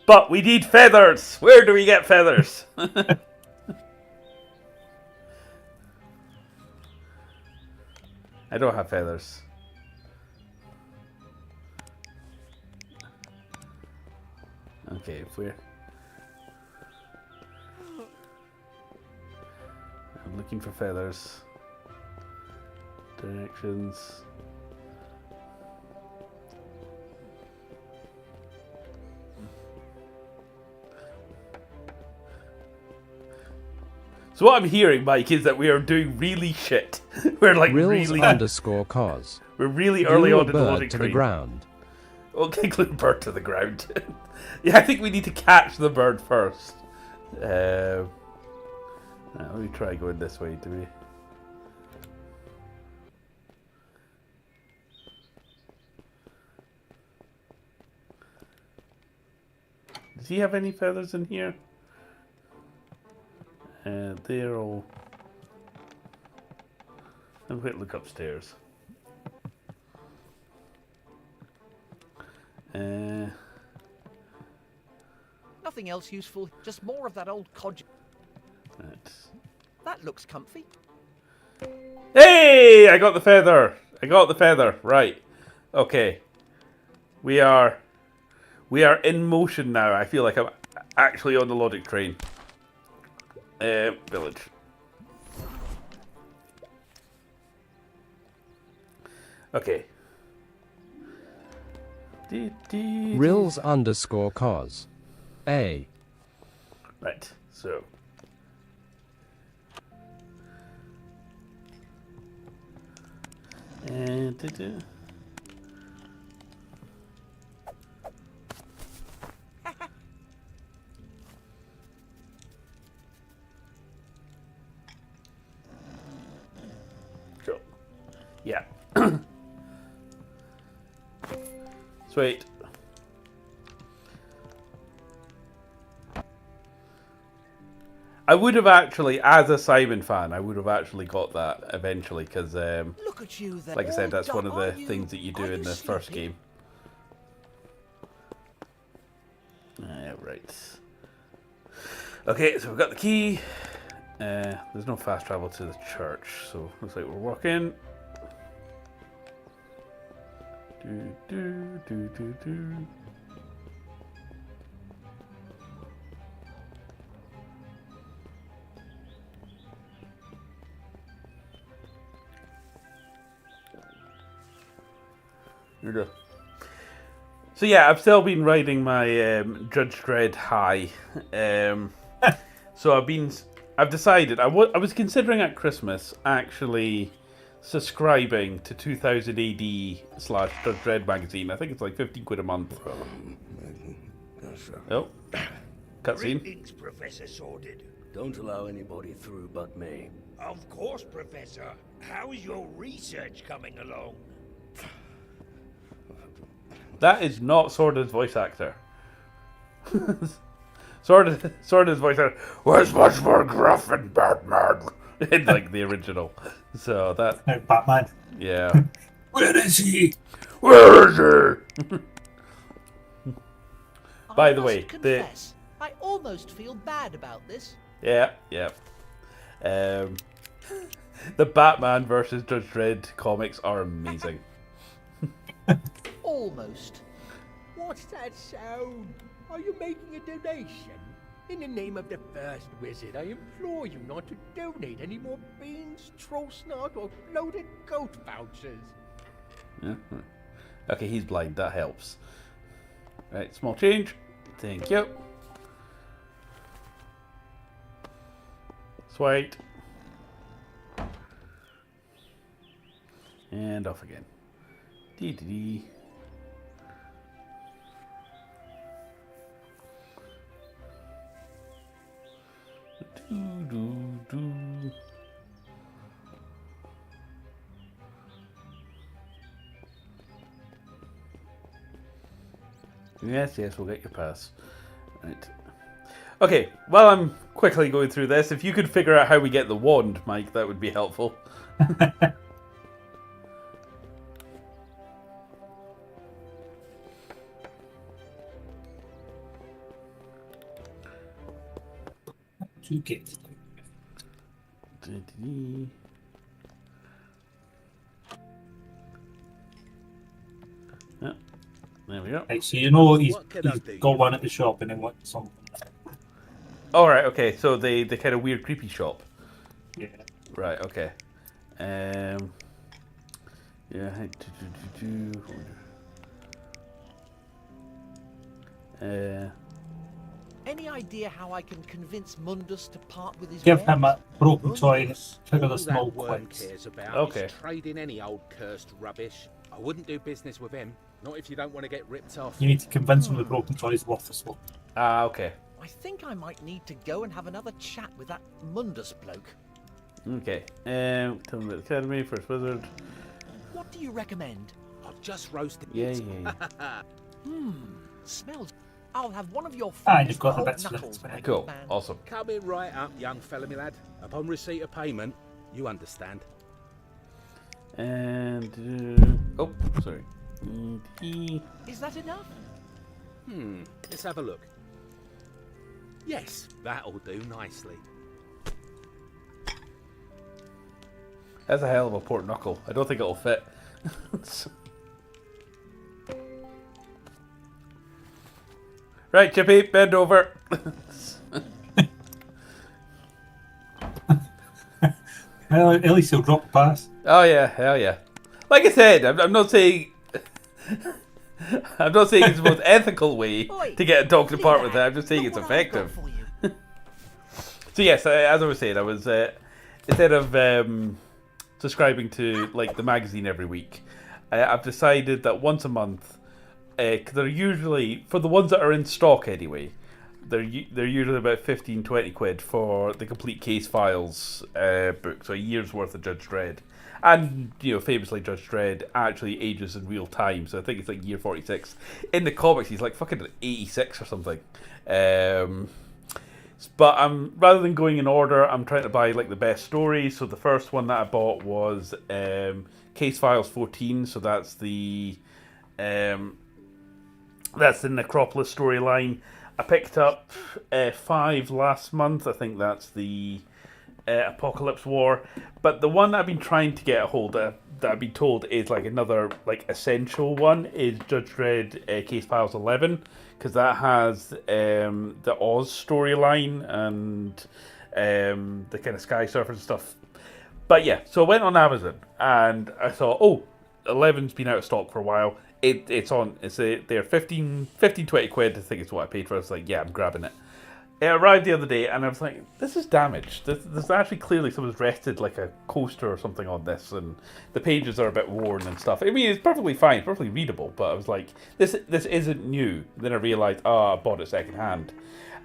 But we need feathers! Where do we get feathers? I don't have feathers. Okay, if we're... I'm looking for feathers. Directions. So what I'm hearing, Mike, is that we are doing really shit. We're like really... _cause. We're really early on in the bird loading to screen. the ground. Okay, glue bird to the ground. Yeah, I think we need to catch the bird first. Let me try going this way, do we? Does he have any feathers in here? They're all... Have a quick look upstairs. Nothing else useful, just more of that old codger. Right. That looks comfy. Hey! I got the feather! I got the feather. Right. Okay. We are in motion now. I feel like I'm actually on the logic train. Village. Okay. Rills _cause. A. Right, so. And Cool. Yeah. Sweet. I would have actually, as a Simon fan, I would have actually got that eventually, because, Look at you there. like I said, that's one of the Are you- things that you do are in you the first sleepy? game. Right. Okay, so we've got the key. There's no fast travel to the church, so looks like we're working. Do. Here we go. So yeah, I've still been riding my Judge Dredd high. So I've decided I was considering at Christmas actually subscribing to 2000 AD / Judge Dredd magazine. I think it's like 15 quid a month. Oh, cutscene. Greetings, Professor Sordid. Don't allow anybody through but me. Of course, Professor. How is your research coming along? That is not Sordid's voice actor. Sordid's voice actor was much more gruff and Batman in like the original. So that Batman. Yeah. Where is he? Where is he? By the way, confess, I almost feel bad about this. yeah. The Batman versus Judge Dredd comics are amazing. Almost. What's that sound? Are you making a donation? In the name of the first wizard, I implore you not to donate any more beans, troll snot, or floated goat vouchers. Yeah. Okay, he's blind. That helps. Right, small change. Thank you. Sweet. And off again. Dee. Yes, we'll get your pass. Right. Okay, while I'm quickly going through this, if you could figure out how we get the wand, Mike, that would be helpful. To get. Yeah, there we go. Right, so you know he's got one at the shop and then what some. Alright, okay, so the kind of weird creepy shop. Yeah. Right, okay. Any idea how I can convince Mundus to part with his Give him wares? a broken toy, figure the All small that worm quicks. cares about Okay. is trading any old cursed rubbish. I wouldn't do business with him, not if you don't want to get ripped off. You need to convince him the broken toy is worth the swap. Ah, okay. I think I might need to go and have another chat with that Mundus bloke. Okay. Tell me about the academy, first wizard. What do you recommend? I've just roasted Yeah, it. yeah. Smells. I'll have one of your Ah, you've got the pork bits for knuckles, it. my good Cool. man. Awesome. Coming right up, young fella, me lad. Upon receipt of payment, you understand. And oh, sorry. Is that enough? Let's have a look. Yes, that'll do nicely. That's a hell of a port knuckle. I don't think it'll fit. Right, Chippy, bend over. Well, at least he'll drop the pass. Oh yeah, hell yeah. Like I said, I'm not saying I'm not saying it's the most ethical way to get a dog to part with it. I'm just saying it's effective. So yes, as I was saying, I was instead of subscribing to like the magazine every week, I've decided that once a month, because they're usually, for the ones that are in stock anyway, they're usually about 15-20 quid for the complete case files book, so a year's worth of Judge Dredd. And, you know, famously Judge Dredd actually ages in real time, so I think it's like year 46. In the comics, he's like fucking 86 or something. But rather than going in order, I'm trying to buy like the best stories. So the first one that I bought was Case Files 14, so that's the Necropolis storyline. I picked up 5 last month. I think that's the Apocalypse War. But the one that I've been trying to get a hold of, that I've been told is like another like essential one, is Judge Dredd Case Files 11, because that has the Oz storyline and the kind of Sky Surfers and stuff. But yeah, so I went on Amazon and I thought, oh, 11's been out of stock for a while. It's on. They're 15, 20 quid. I think it's what I paid for. I was like, yeah, I'm grabbing it. It arrived the other day, and I was like, this is damaged. There's actually clearly someone's rested like a coaster or something on this, and the pages are a bit worn and stuff. I mean, it's perfectly fine, perfectly readable, but I was like, this isn't new. Then I realised, I bought it secondhand.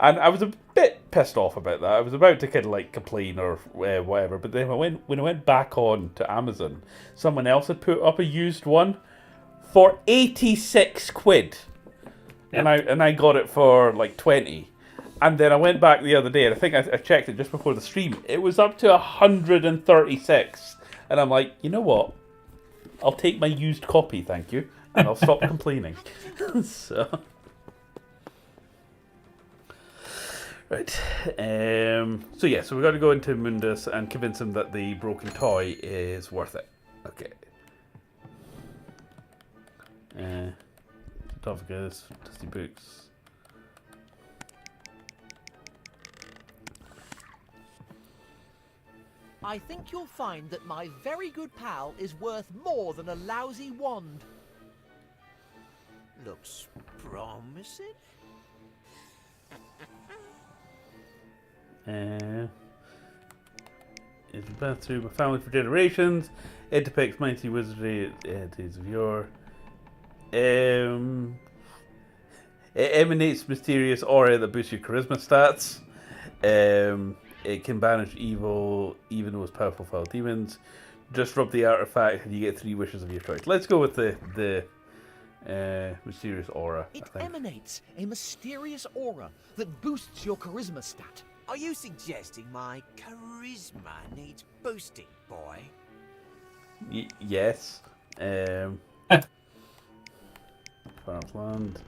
And I was a bit pissed off about that. I was about to kind of like complain or whatever, but then when I went back on to Amazon, someone else had put up a used one for 86 quid. Yep. And I got it for like 20. And then I went back the other day, and I think I checked it just before the stream. It was up to 136. And I'm like, you know what? I'll take my used copy, thank you. And I'll stop complaining. So... Right. So yeah, so we've got to go into Mundus and convince him that the broken toy is worth it. Okay. Sarcophagus, Dusty Books. I think you'll find that my very good pal is worth more than a lousy wand. Looks promising. It's been through my family for generations. It depicts mighty wizardry days of yore. It emanates mysterious aura that boosts your charisma stats. It can banish evil, even the most powerful foul demons. Just rub the artifact and you get 3 wishes of your choice. Let's go with the mysterious aura. It emanates a mysterious aura that boosts your charisma stat. Are you suggesting my charisma needs boosting, boy? Yes. Farm's land.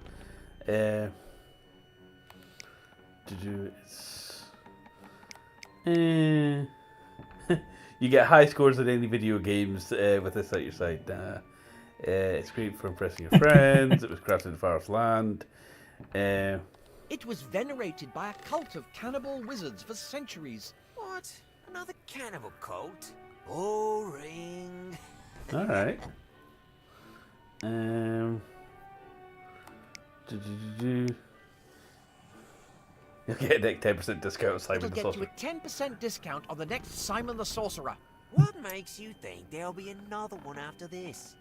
You get high scores in any video games with this at your side. It's great for impressing your friends. It was crafted in Farm's land. It was venerated by a cult of cannibal wizards for centuries. What? Another cannibal cult? Boring. Alright. You'll get a 10% discount on Simon It'll the get Sorcerer. you a 10% discount on the next Simon the Sorcerer. What makes you think there'll be another one after this?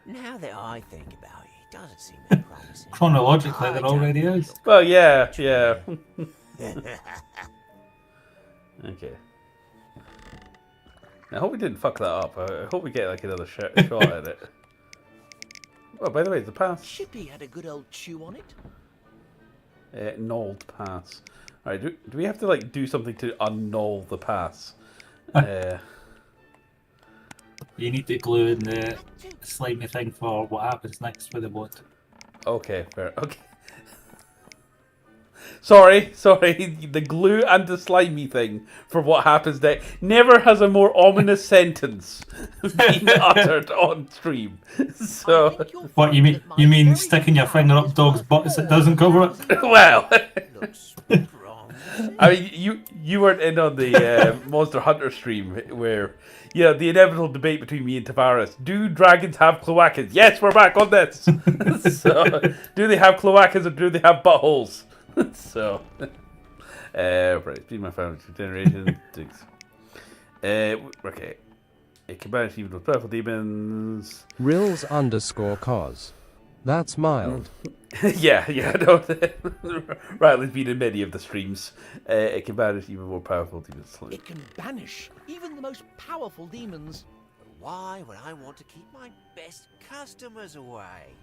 Now that I think about it, it doesn't seem that promising. Chronologically, there already is. Well, yeah. Okay. I hope we didn't fuck that up. I hope we get like another shot at it. Oh, by the way, the pass. Chippy had a good old chew on it. Nulled pass. Alright, do we have to like do something to annul the pass? You need to glue in the slimy thing for what happens next with the boat. Okay, fair. Okay. Sorry. The glue and the slimy thing for what happens next. Never has a more ominous sentence been uttered on stream. So. What you mean? You mean sticking your finger up dog's butt so it doesn't cover it? Well. I mean, you weren't in on the Monster Hunter stream where, the inevitable debate between me and Tavares. Do dragons have cloacas? Yes, we're back on this. So, do they have cloacas or do they have buttholes? So, right, it's been my family generation. Okay. It can banish even with powerful demons. Rills_cause. That's mild. Yeah, no. Riley's been in many of the streams. It can banish even more powerful demons. It can banish even the most powerful demons. Why would I want to keep my best customers away?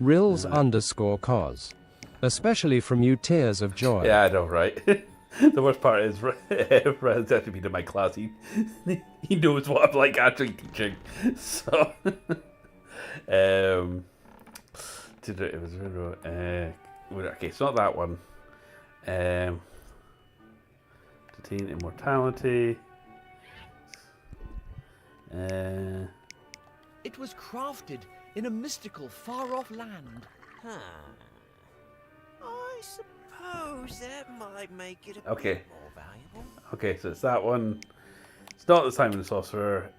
Rills_cause. Especially from you, tears of joy. Yeah, I know, right? The worst part is Riley's actually been in my class. He knows what I'm like actually teaching. So, it was okay. It's not that one. Detain immortality. It was crafted in a mystical, far-off land. Huh. I suppose that might make it a Okay. bit more valuable. Okay, so it's that one. It's not the Simon the Sorcerer.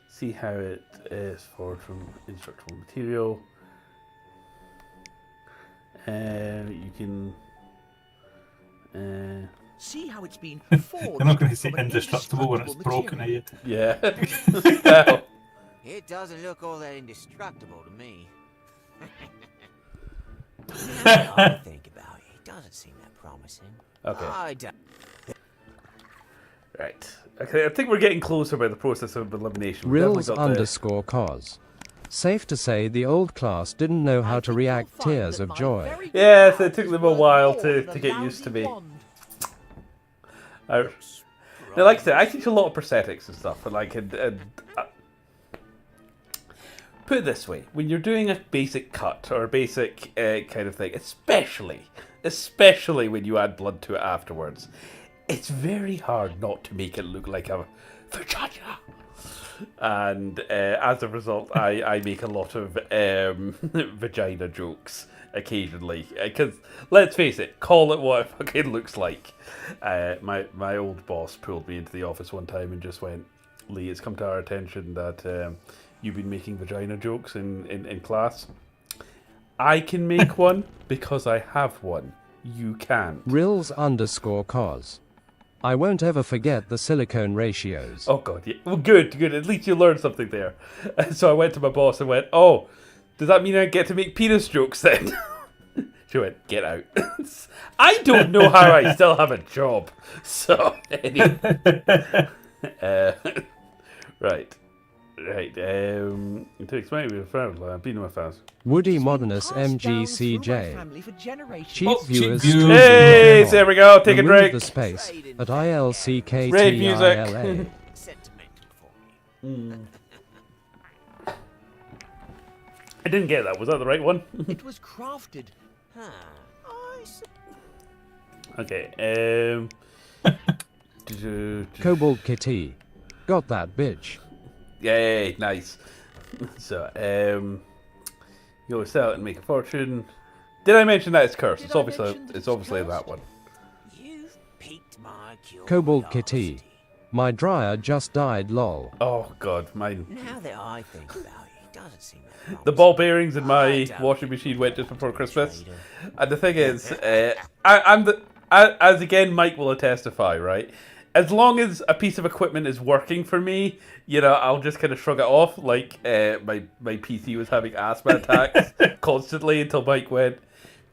See how it is forged from indestructible material. You can. See how it's been forged. I'm not going to say from an indestructible when it's broken, are you? Yeah. Well, It doesn't look all that indestructible to me. Now that I think about it, it doesn't seem that promising. Okay. I don't. Right. Okay, I think we're getting closer by the process of elimination. We've definitely got the- Rills_cause. Safe to say the old class didn't know how to react tears of joy. Yes, it took them a while to get used to me. Now, like I said, I teach a lot of prosthetics and stuff, and put it this way: when you're doing a basic cut or a basic kind of thing, especially when you add blood to it afterwards, it's very hard not to make it look like a vagina. And as a result, I make a lot of vagina jokes occasionally. Because, let's face it, call it what it fucking looks like. My old boss pulled me into the office one time and just went, Lee, it's come to our attention that you've been making vagina jokes in class. I can make one because I have one. You can't. Rills_cause. I won't ever forget the silicone ratios. Oh god, yeah. Well, good. At least you learned something there. So I went to my boss and went, "Oh, does that mean I get to make penis jokes then?" She went, get out. I don't know how I still have a job. So, anyway. Right. To explain with friends, I've been with us. Woody Modernus MGCJ. Cheap viewers. Hey, there we go. Take a Remove drink. the space at ILCKTILA. Rave music. I didn't get that. Was that the right one? It was crafted. Okay. Cobalt Kitty. Got that bitch. Yay, nice. So, you'll sell it and make a fortune. Did I mention that it's cursed? It's obviously that one. You've piqued my Cobalt Kitty. My dryer just died, lol. Oh god, mine. Now that I think about it, it doesn't seem that The ball bearings in my washing machine went just before Christmas. And the thing is, as again Mike will testify, right? As long as a piece of equipment is working for me, you know, I'll just kind of shrug it off. Like my PC was having asthma attacks constantly until Mike went,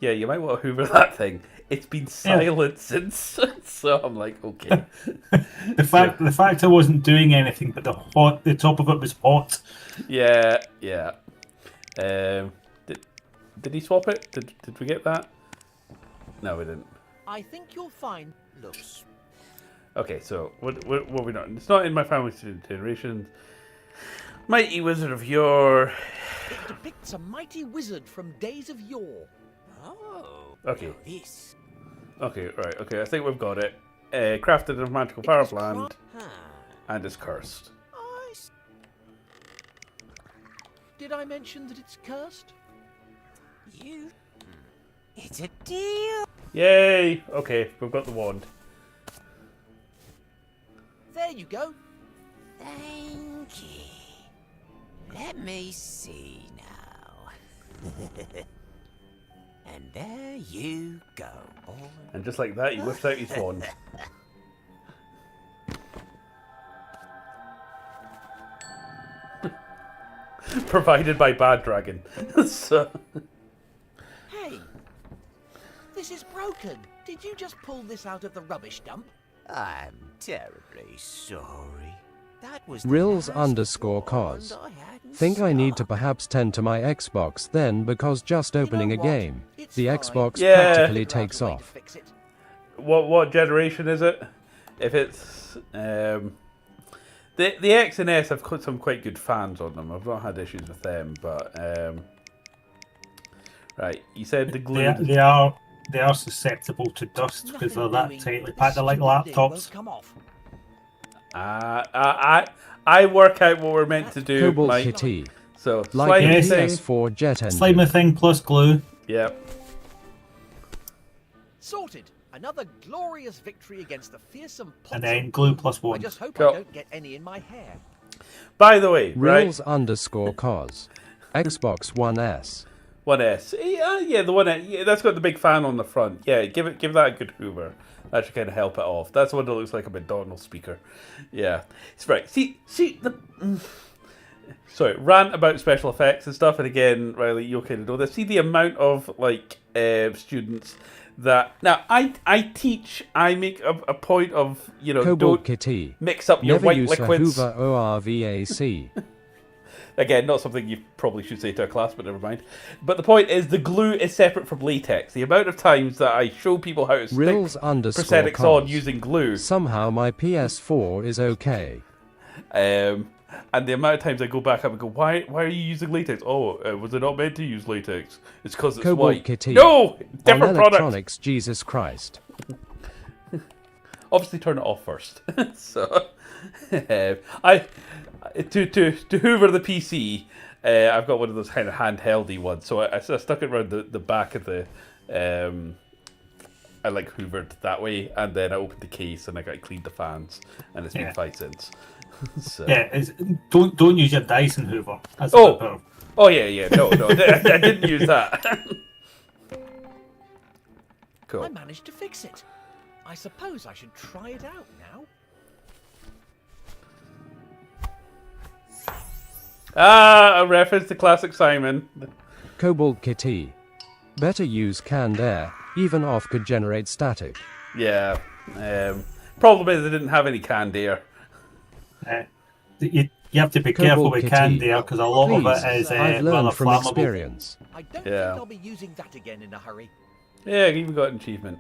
"Yeah, you might want to hoover that thing." It's been silent since, so I'm like, okay. The fact I wasn't doing anything, but the top of it was hot. Yeah. Did he swap it? Did we get that? No, we didn't. I think you'll find looks. Okay, so what are we doing? It's not in my family's generations. Mighty Wizard of Yore. It depicts a mighty wizard from days of yore. Oh. Okay. This. Okay, right. Okay, I think we've got it. Crafted in a magical power plant, and is cursed. Did I mention that it's cursed? It's a deal. Yay! Okay, we've got the wand. There you go. Thank you. Let me see now. And there you go, boy. And just like that, he whips out his wand. Provided by Bad Dragon. So. Hey, this is broken. Did you just pull this out of the rubbish dump? I'm terribly sorry. That was Rills_cos. Think I need to perhaps tend to my Xbox then, because just opening a game, the Xbox practically takes off. What generation is it? If it's the X and S have got some quite good fans on them. I've not had issues with them, but right. You said the glue. They are susceptible to dust because they're that tightly packed. They're like laptops. I work out what we're meant to do, Cobalt Mike. Kitty. So like slide a thing. PS4 jet engine. Slide my thing plus glue. Yep. Sorted. Another glorious victory against the fearsome pots. And then glue plus one. I just hope Cool. I don't get any in my hair. By the way, right? Rills_cos. Xbox One S. One S. Yeah, the one S. Yeah, that's got the big fan on the front. Yeah, give that a good hoover. That should kind of help it off. That's the one that looks like a McDonald's speaker. Yeah, it's right. See the. Sorry, rant about special effects and stuff. And again, Riley, you'll kind of know this. See the amount of like students that now I teach. I make a point of Cobalt don't Kitty. mix up your Never white use liquids. a Hoover ORVAC. Again, not something you probably should say to a class, but never mind. But the point is, the glue is separate from latex. The amount of times that I show people how to stick prosthetics on using glue. Somehow my PS4 is okay. And the amount of times I go back up and go, why are you using latex? Oh, was it not meant to use latex? It's because it's Cobalt white. Kitty. No! Different on product! electronics, Jesus Christ. Obviously turn it off first. So, to hoover the PC, I've got one of those kind of handheldy ones. So I stuck it around the back of the. I like hoovered that way, and then I opened the case and I got cleaned the fans, and it's been fine since. So. Yeah, don't use your Dyson Hoover. That's no, I didn't use that. Cool. I managed to fix it. I suppose I should try it out now. A reference to classic Simon. Cobalt Kitty. Better use canned air. Even off could generate static. Yeah. Problem is they didn't have any canned air. You have to be careful with canned air because a lot of it is I've rather learned from flammable. experience. I don't Yeah. think I'll be using that again in a hurry. Yeah, you even got an achievement.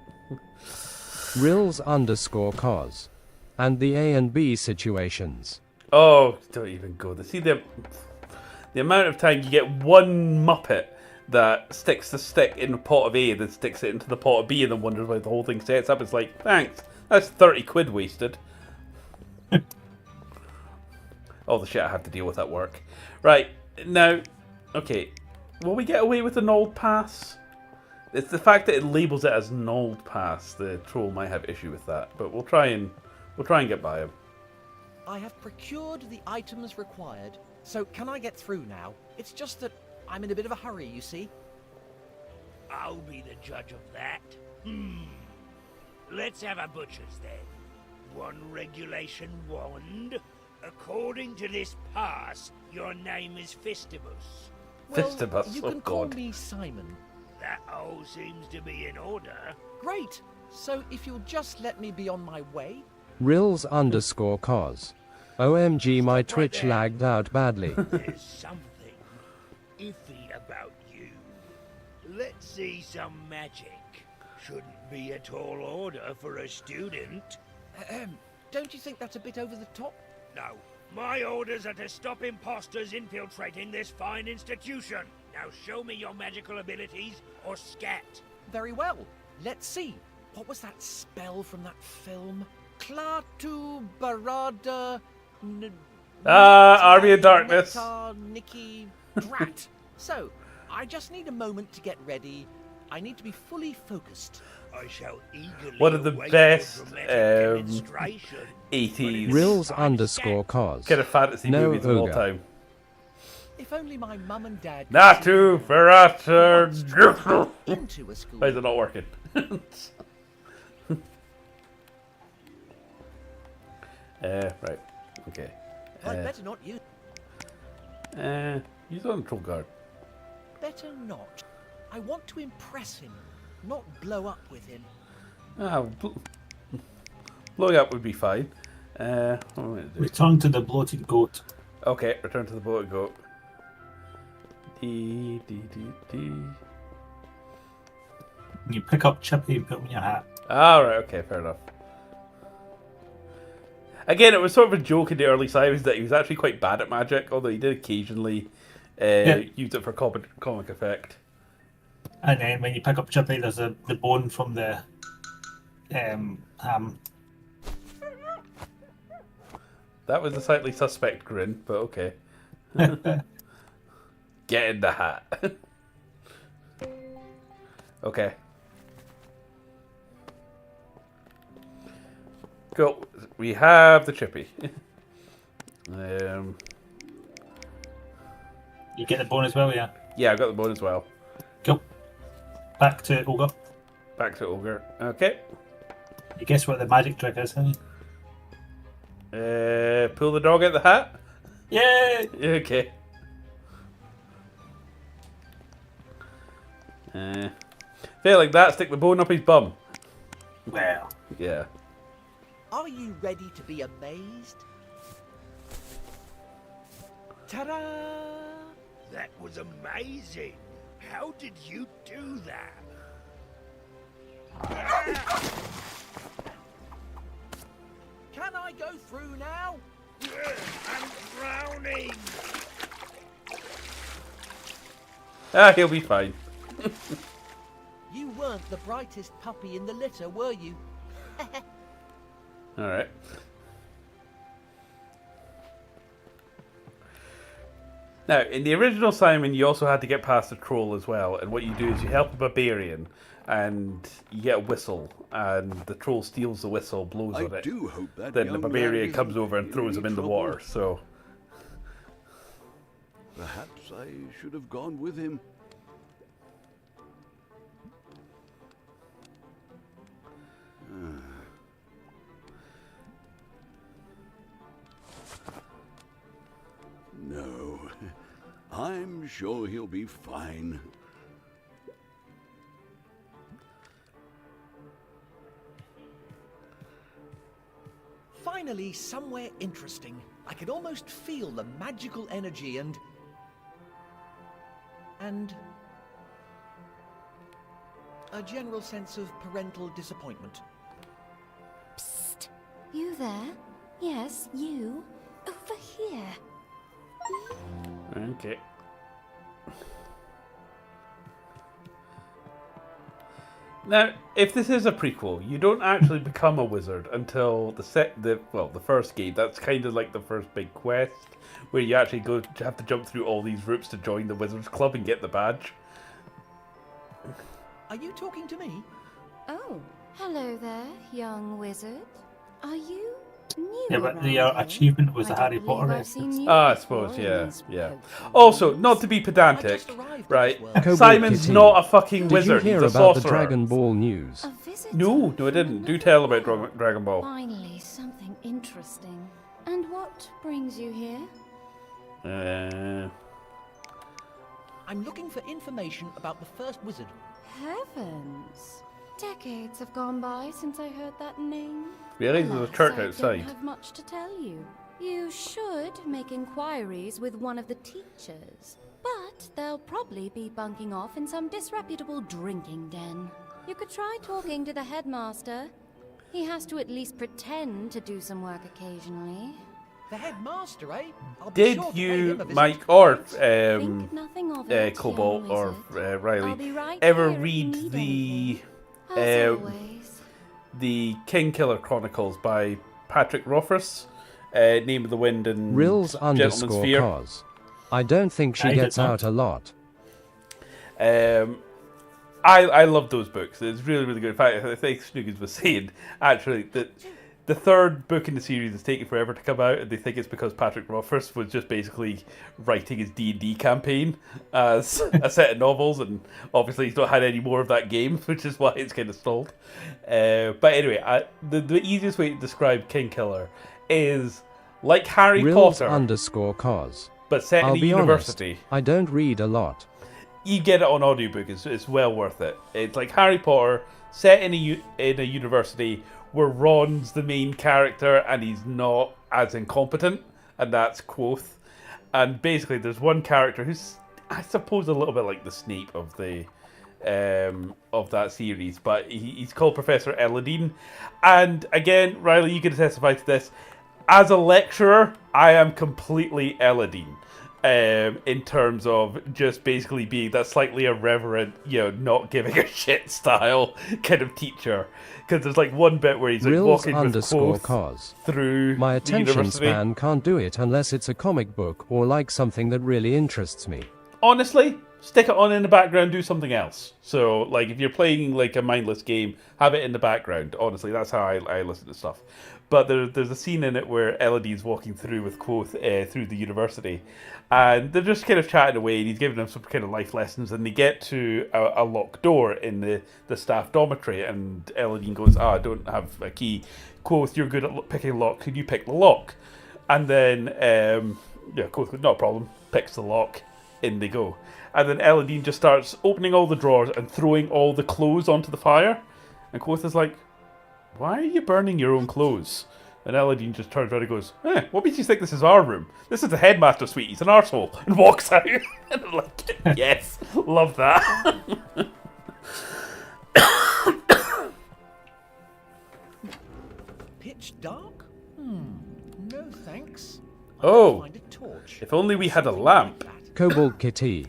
Rills_cos. And the A and B situations. Oh, don't even go there. See the amount of time you get one Muppet that sticks the stick in the pot of A, then sticks it into the pot of B, and then wonders why the whole thing sets up. It's like, thanks, that's 30 quid wasted. All the shit I have to deal with at work. Right, now, okay, will we get away with the Nold Pass? It's the fact that it labels it as Nold Pass. The troll might have issue with that, but we'll try and get by him. I have procured the items required, so can I get through now? It's just that I'm in a bit of a hurry, you see. I'll be the judge of that. Let's have a butcher's then. One regulation wand. According to this pass, your name is Fistibus. Well, Fistibus, you oh can call God. me Simon. That all seems to be in order. Great. So if you'll just let me be on my way. Rills_cos. OMG, my Twitch lagged out badly. There's something iffy about you. Let's see some magic. Shouldn't be a tall order for a student. Don't you think that's a bit over the top? No. My orders are to stop imposters infiltrating this fine institution. Now show me your magical abilities or scat. Very well. Let's see. What was that spell from that film? Klaatu Barada... Army of Darkness. Nikki Drat. So, I just need a moment to get ready. I need to be fully focused. I shall eagerly One of the await best your dramatic demonstration. 80s Rills_cos. kind of fantasy No movies of all ogre. time. If only my mum and dad could Natu see Ferrata. into a school. Why is it not working? Right. Okay. I'd better not use. Use it on Troll Guard. Better not. I want to impress him, not blow up with him. Blowing up would be fine. What am I gonna do? Return to the bloated goat. Okay, return to the boat and go. D. You pick up Chippy and put him in your hat. Alright, okay, fair enough. Again, it was sort of a joke in the early Simons that he was actually quite bad at magic, although he did occasionally use it for comic effect. And then when you pick up Chippy, there's the bone from the ham. That was a slightly suspect grin, but okay. Get in the hat. Okay. Cool. We have the Chippy. You get the bone as well, yeah? Yeah, I got the bone as well. Cool. Back to Ogre. Back to Ogre. Okay. You guess what the magic trick is, honey? Pull the dog out the hat? Yay! Okay. Feel like that, stick the bone up his bum. Well. Yeah. Are you ready to be amazed? Ta-da! That was amazing. How did you do that? Can I go through now? I'm drowning. He'll be fine. You weren't the brightest puppy in the litter, were you? Alright. Now, in the original Simon, you also had to get past the troll as well, and what you do is you help a barbarian, and you get a whistle, and the troll steals the whistle, blows on it. I do hope that Then the young barbarian man comes isn't over and in throws any him in the trouble. water, so... Perhaps I should have gone with him. No, I'm sure he'll be fine. finally somewhere interesting. I could almost feel the magical energy and a general sense of parental disappointment. Psst. You there? Yes, you. Over here. Okay. Now, if this is a prequel, you don't actually become a wizard until the first game. That's kind of like the first big quest, where you actually have to jump through all these routes to join the Wizards Club and get the badge. Are you talking to me? Oh, hello there, young wizard. Are you new? Yeah, but the around here? achievement was I a Harry don't Potter believe I've seen reference. you I before suppose, in yeah, these yeah. broken Also, rooms. not to be pedantic, right? Kobold Simon's Kitty. not a fucking Did you wizard. hear He's a about the sorcerer. Dragon Ball news? A visitor No, I didn't. Do tell about Dragon Ball. Finally, something interesting. And what brings you here? I'm looking for information about the first wizard. Heavens! Decades have gone by since I heard that name. Really? There's a Alas, church I outside. don't have much to tell you. You should make inquiries with one of the teachers, but they'll probably be bunking off in some disreputable drinking den. You could try talking to the headmaster. He has to at least pretend to do some work occasionally. The headmaster, eh? I'll be Did sure to pay you, him a visit. Mike, or Think nothing of it, Cobalt, young or wizard. I'll Riley, be right ever here if you read need the As always. the King Killer Chronicles by Patrick Rothfuss? Name of the Wind and Rills Gentleman's underscore Fear. cause. I don't think she I gets did not. out a lot. I love those books. It's really, really good. In fact, I think Snoogans was saying, actually, that the third book in the series is taking forever to come out, and they think it's because Patrick Rothfuss was just basically writing his D&D campaign as a set of novels, and obviously he's not had any more of that game, which is why it's kind of stalled. But anyway, the easiest way to describe King Killer is like Harry Rills Potter, underscore cause. but set I'll in a be university. honest, I don't read a lot. You get it on audiobook. It's well worth it. It's like Harry Potter set in a university where Ron's the main character and he's not as incompetent, and that's Quoth. And basically, there's one character who's, I suppose, a little bit like the Snape of the of that series, but he's called Professor Eladine. And again, Riley, you can testify to this. As a lecturer, I am completely Eladine. In terms of just basically being that slightly irreverent, not giving a shit style kind of teacher. Because there's like one bit where he's like Rills walking with underscore Quoth cause. through My the attention university. span can't do it unless it's a comic book or like something that really interests me. Honestly, stick it on in the background, do something else. So, like, if you're playing like a mindless game, have it in the background. Honestly, that's how I listen to stuff. But there's a scene in it where Elodie's walking through with Quoth through the university, and they're just kind of chatting away, and he's giving them some kind of life lessons, and they get to a locked door in the staff dormitory, and Elodie goes, I don't have a key. Quoth, you're good at picking lock, could you pick the lock? And then, Quoth goes, not a problem, picks the lock, in they go. And then Elodie just starts opening all the drawers and throwing all the clothes onto the fire, and Quoth is like, why are you burning your own clothes? And Eladine just turns around and goes, what makes you think this is our room? This is the headmaster suite, he's an arsehole, and walks out. And I'm like, yes, love that. Pitch dark? No thanks. Oh, Find a torch. if only we had a lamp. Kobold Kitty.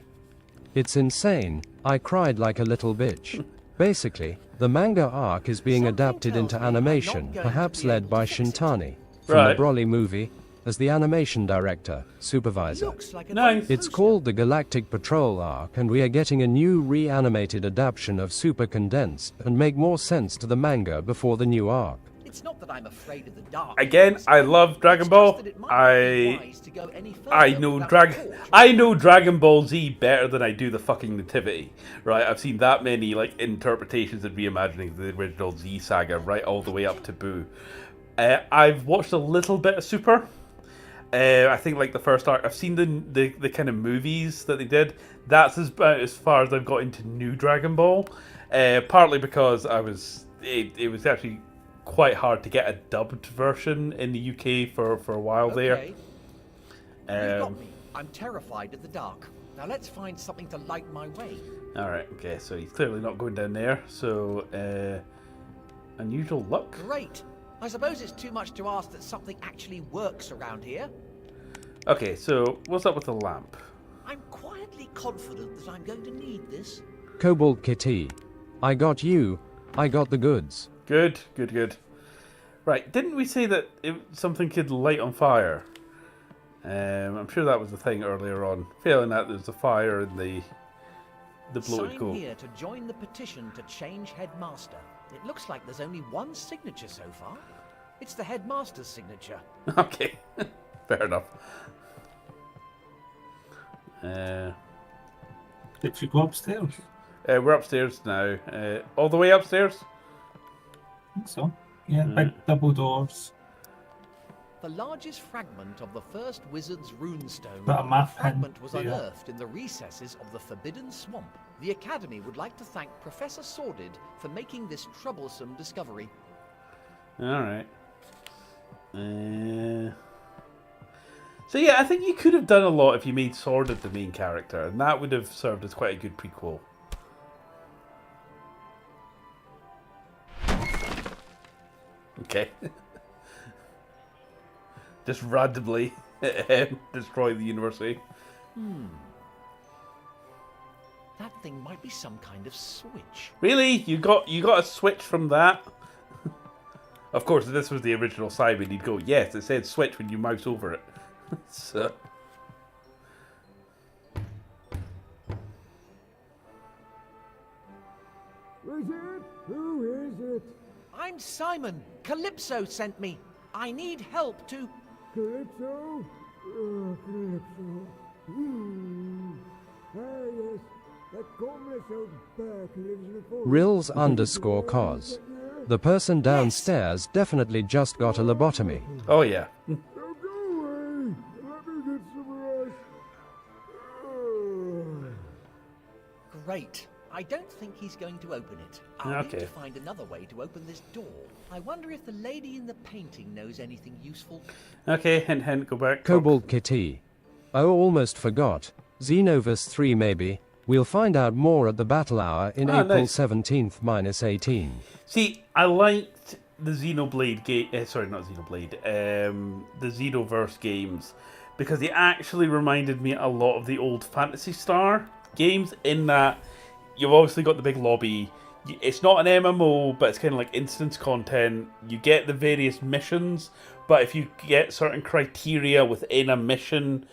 It's insane. I cried like a little bitch. Basically, the manga arc is being adapted into animation, perhaps led by Shintani, from Right. the Broly movie, as the animation director, supervisor. Looks like a Nice. It's called the Galactic Patrol arc, and we are getting a new reanimated adaptation of Super Condensed and make more sense to the manga before the new arc. It's not that I'm afraid of the dark. Again, I love Dragon Ball. I know Dragon Ball Z better than I do the fucking Nativity, right? I've seen that many like interpretations and reimaginings of the original Z saga, right all the way up to Boo. I've watched a little bit of Super. I think like the first arc. I've seen the kind of movies that they did. That's about as far as I've got into New Dragon Ball. Partly because it was actually quite hard to get a dubbed version in the UK for a while Okay. there. You've got me. I'm terrified of the dark. Now let's find something to light my way. Alright, okay, so he's clearly not going down there. So, unusual luck. Great. I suppose it's too much to ask that something actually works around here. Okay, so what's up with the lamp? I'm quietly confident that I'm going to need this. Cobalt Kitty. I got you. I got the goods. Good, good, good. Right, didn't we say that something could light on fire? I'm sure that was the thing earlier on. Failing that, there's a fire in the bloated Sign coal. here to join the petition to change headmaster. It looks like there's only one signature so far. It's the headmaster's signature. Okay, fair enough. Did you go upstairs? We're upstairs now. All the way upstairs? I think so. Yeah, big double doors. The largest fragment of the first wizard's runestone. Got a map The fragment pen was there. unearthed in the recesses of the Forbidden Swamp. The Academy would like to thank Professor Sordid for making this troublesome discovery. Alright. So yeah, I think you could have done a lot if you made Sordid the main character, and that would have served as quite a good prequel. Okay. Just randomly destroy the university. That thing might be some kind of switch. Really? You got a switch from that? Of course, if this was the original Simon, you'd go, yes, it said switch when you mouse over it. So. Is it? Who is it? I'm Simon. Calypso sent me. I need help to... Calypso? Calypso. Ah, yes. That comrade out back lives in the forest. Rills_cos. The person downstairs definitely just got a lobotomy. Oh yeah. Now go away. Let me get some rest. Great. I don't think he's going to open it. I'll need Okay. to find another way to open this door. I wonder if the lady in the painting knows anything useful. Okay, hint, hint, go back. Cobalt Kitty. I almost forgot. Xenoverse 3 maybe. We'll find out more at the battle hour in April nice. 17th minus 18. See, I liked the Xenoblade game. Sorry, not Xenoblade. The Xenoverse games, because they actually reminded me a lot of the old Phantasy Star games. In that you've obviously got the big lobby. It's not an MMO, but it's kind of like instance content. You get the various missions, but if you get certain criteria within a mission,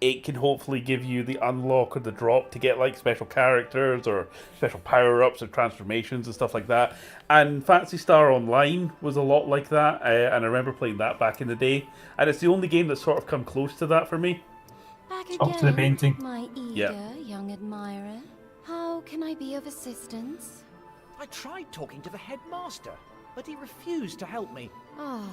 it can hopefully give you the unlock or the drop to get like special characters or special power-ups or transformations and stuff like that. And Phantasy Star Online was a lot like that, and I remember playing that back in the day. And it's the only game that's sort of come close to that for me. Back Up to the again, painting. my eager young admirer. How can I be of assistance? I tried talking to the headmaster, but he refused to help me. Oh,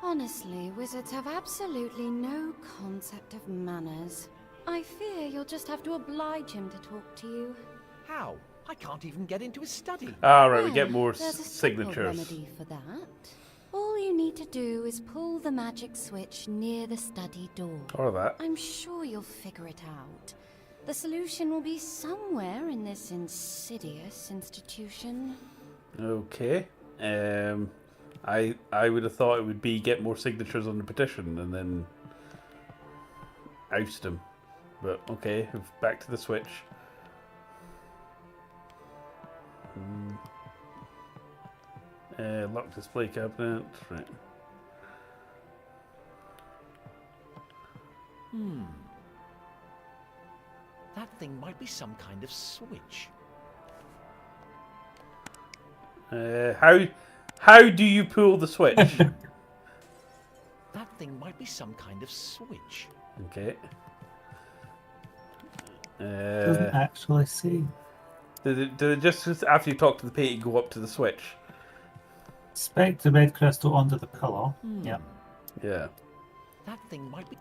honestly, wizards have absolutely no concept of manners. I fear you'll just have to oblige him to talk to you. How? I can't even get into his study. Ah, right, we get Well, more there's a simple signatures. remedy for that. All you need to do is pull the magic switch near the study door. Or that. I'm sure you'll figure it out. The solution will be somewhere in this insidious institution. Okay. I would have thought it would be get more signatures on the petition and then oust him. But okay, back to the switch. Lock display cabinet. Right. That thing might be some kind of switch. How do you pull the switch? That thing might be some kind of switch. Okay. Doesn't actually say. Did it just after you talk to the painting go up to the switch? Spec the red crystal under the pillow. Yep. Yeah. That thing might be...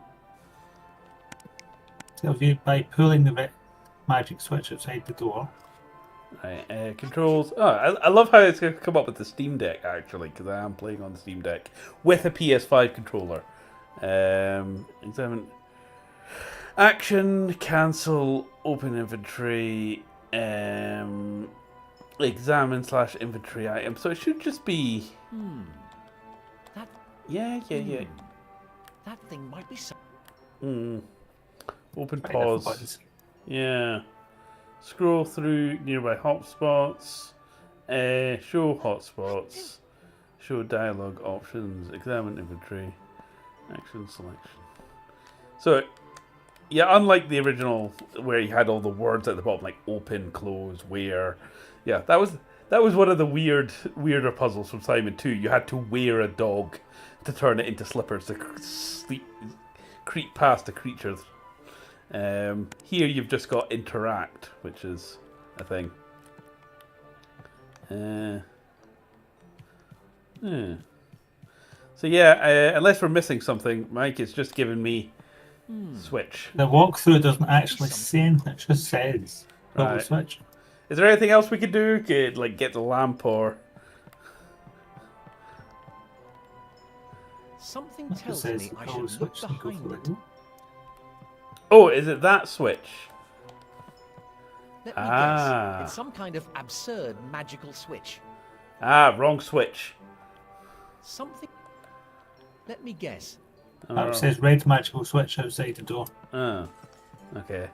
Tells you by pulling the magic switch outside the door. Right, controls. Oh, I love how it's going to come up with the Steam Deck, actually, because I am playing on the Steam Deck with a PS5 controller. Examine. Action, cancel, open inventory, examine / inventory item. So it should just be. That. Yeah. That thing might be some. Open Right, pause. buttons. Yeah. Scroll through nearby hotspots. Show hotspots. Show dialogue options. Examine inventory. Action selection. So, yeah, unlike the original where you had all the words at the bottom like open, close, where. Yeah, that was one of the weirder puzzles from Simon 2. You had to wear a dog to turn it into slippers to creep past the creatures. Here you've just got interact, which is a thing. So yeah, unless we're missing something, Mike, it's just giving me switch. The walkthrough doesn't actually say anything, it just says double Right. switch. Is there anything else we could do? Get the lamp or... Something It tells says me I double should look switch and go behind for it. the Oh, is it that switch? Let me Ah. guess. It's some kind of absurd magical switch. Ah, wrong switch. Something. Let me guess. Oh. It says red magical switch outside the door. Oh, okay.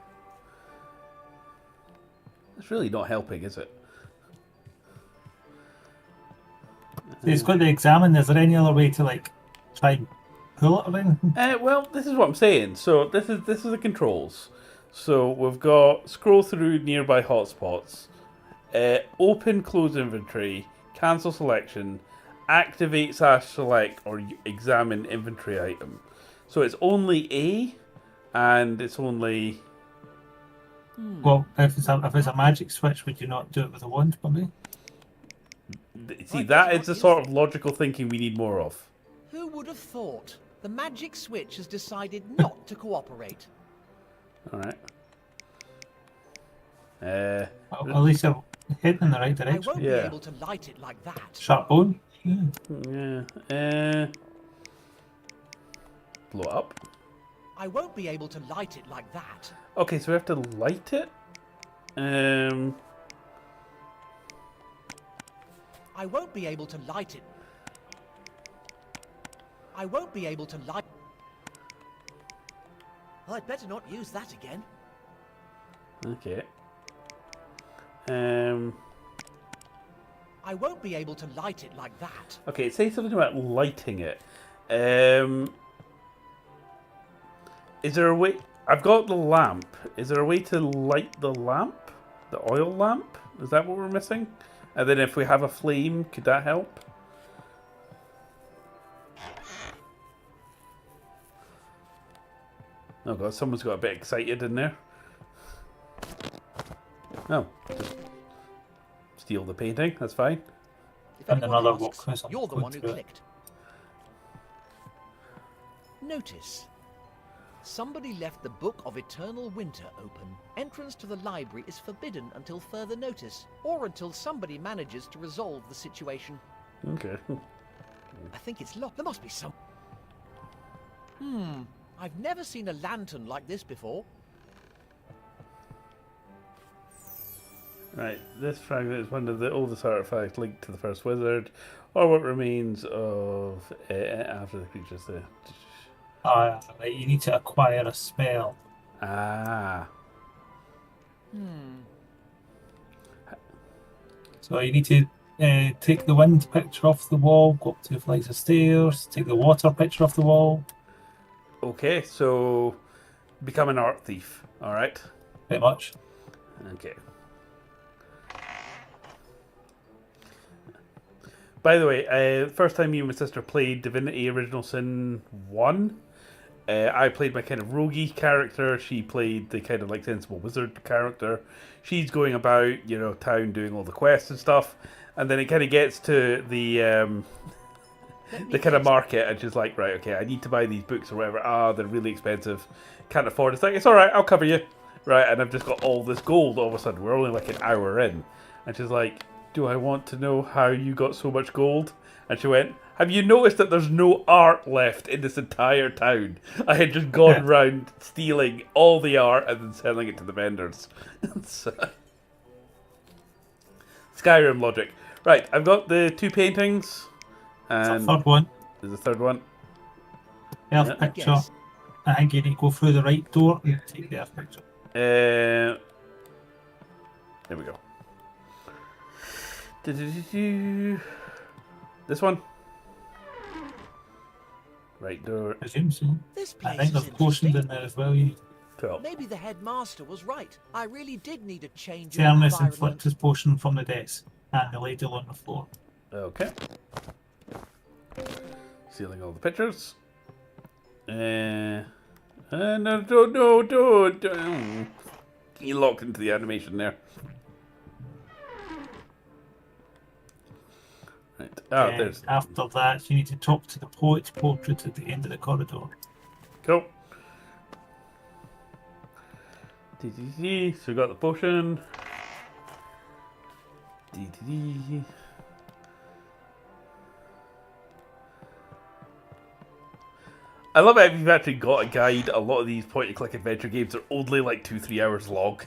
That's really not helping, is it? It's got to examine. Is there any other way to like try and pull it or anything? Well, this is what I'm saying. So this is the controls. So we've got scroll through nearby hotspots, open close inventory, cancel selection, activate / select or examine inventory item. So it's only A, and it's only. Well, if it's a magic switch, would you not do it with a wand, maybe? See, that is the sort of logical thinking we need more of. Who would have thought? The magic switch has decided not to cooperate. All right. Well, at least I'm heading in the right I direction. won't be able to light it like that. Sharp bone. Yeah. Blow it up. I won't be able to light it like that. Okay, so we have to light it. I won't be able to light it. I won't be able to light. I'd better not use that again. Okay. I won't be able to light it like that. Okay, say something about lighting it. Is there a way? I've got the lamp. Is there a way to light the lamp? The oil lamp? Is that what we're missing? And then if we have a flame, could that help? Oh god, someone's got a bit excited in there. Oh, just steal the painting, that's fine. If And anyone another asks, walk. you're the one who clicked. Notice. Somebody left the Book of Eternal Winter open. Entrance to the library is forbidden until further notice, or until somebody manages to resolve the situation. Okay. I think it's locked. There must be some... I've never seen a lantern like this before. Right, this fragment is one of the oldest artifacts linked to the first wizard, or what remains of after the creature's there. Right, you need to acquire a spell. Ah. So you need to take the wind picture off the wall, go up 2 flights of stairs, take the water picture off the wall. Okay, so become an art thief, alright? Pretty much. Okay. By the way, first time you and my sister played Divinity Original Sin 1, I played my kind of roguey character. She played the kind of like sensible wizard character. She's going about, you know, town doing all the quests and stuff. And then it kind of gets to the kind of market, and she's like, right, okay, I need to buy these books or whatever. Ah, they're really expensive. Can't afford it. It's like, it's all right, I'll cover you. Right, and I've just got all this gold all of a sudden. We're only like an hour in. And she's like, do I want to know how you got so much gold? And she went, have you noticed that there's no art left in this entire town? I had just gone round stealing all the art and then selling it to the vendors. So, Skyrim logic. Right, I've got the 2 paintings. And third one. There's a third one. Earth picture. I think you need to go through the right door and take the earth picture. There we go. This one. Right door. I assume so. This I place think is there's potions in there as well. You Maybe the headmaster was right. I really did need a change of Fairness and environment. flipped his potion from the desk and the ladle on the floor. Okay. Sealing all the pictures. No, don't. You locked into the animation there. Right. Oh, there's. After that, you need to talk to the poet's portrait at the end of the corridor. Cool. So we got the potion. I love it if you've actually got a guide. A lot of these point-and-click adventure games are only like 2-3 hours long.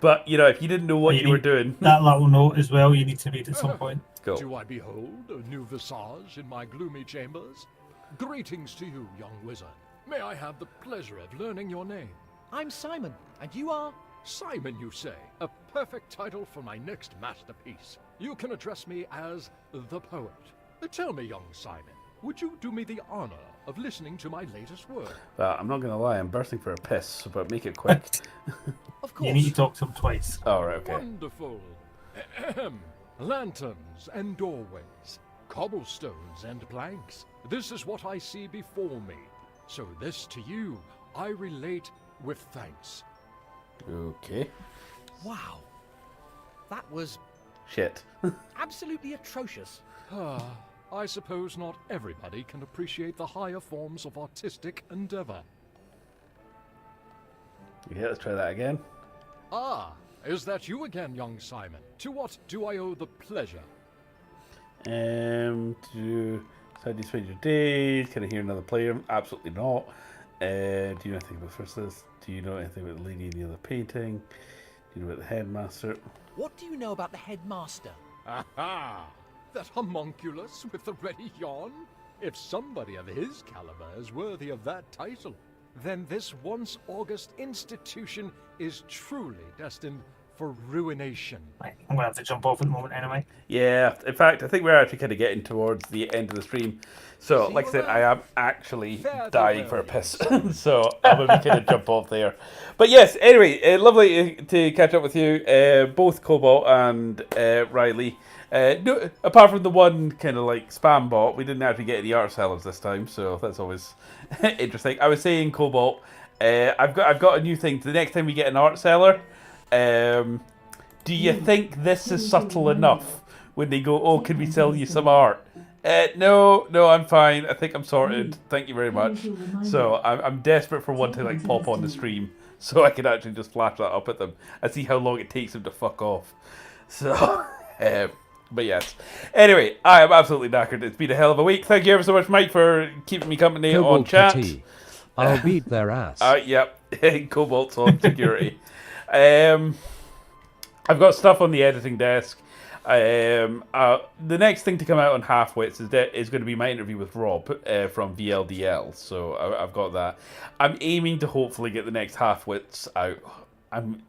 But, you know, if you didn't know what you were doing... That little note as well, you need to read at some point. Go. Do I behold a new visage in my gloomy chambers? Greetings to you, young wizard. May I have the pleasure of learning your name? I'm Simon, and you are? Simon, you say. A perfect title for my next masterpiece. You can address me as the poet. Tell me, young Simon, would you do me the honor of listening to my latest work? I'm not going to lie, I'm bursting for a piss, but make it quick. Of course. You need to talk to him twice. Oh, right, okay. Wonderful. Ahem. Lanterns and doorways, cobblestones and planks. This is what I see before me. So this to you I relate with thanks. Okay. Wow. That was Shit. absolutely atrocious. I suppose not everybody can appreciate the higher forms of artistic endeavor. Yeah, let's try that again. Ah, is that you again, young Simon? To what do I owe the pleasure? How do you spend your days? Can I hear another player? Absolutely not. Do you know anything about this? Do you know anything about the lady in the other painting? Do you know about the headmaster? What do you know about the headmaster? Aha! That homunculus with the ready yawn? If somebody of his caliber is worthy of that title, then this once august institution is truly destined for ruination. Right, I'm going to have to jump off at the moment anyway. Yeah, in fact, I think we're actually kind of getting towards the end of the stream. So, like I said, I am actually dying for a piss. So, I'm going to kind of jump off there. But yes, anyway, lovely to catch up with you, both Cobalt and Riley. No, apart from the one kind of like spam bot, we didn't actually get any art sellers this time, so that's always interesting. I was saying, Cobalt, I've got a new thing. The next time we get an art seller, do you think this is subtle enough when they go, oh, can we sell you some art? No, I'm fine. I think I'm sorted. Thank you very much. So I'm desperate for one to like pop on the stream so I can actually just flash that up at them and see how long it takes them to fuck off. So, but yes. Anyway, I am absolutely knackered. It's been a hell of a week. Thank you ever so much, Mike, for keeping me company on Cobalt chat. Petit. I'll beat their ass. Yep. Cobalt's on security. I've got stuff on the editing desk. The next thing to come out on Halfwits is going to be my interview with Rob from VLDL. So I've got that. I'm aiming to hopefully get the next Halfwits out. I'm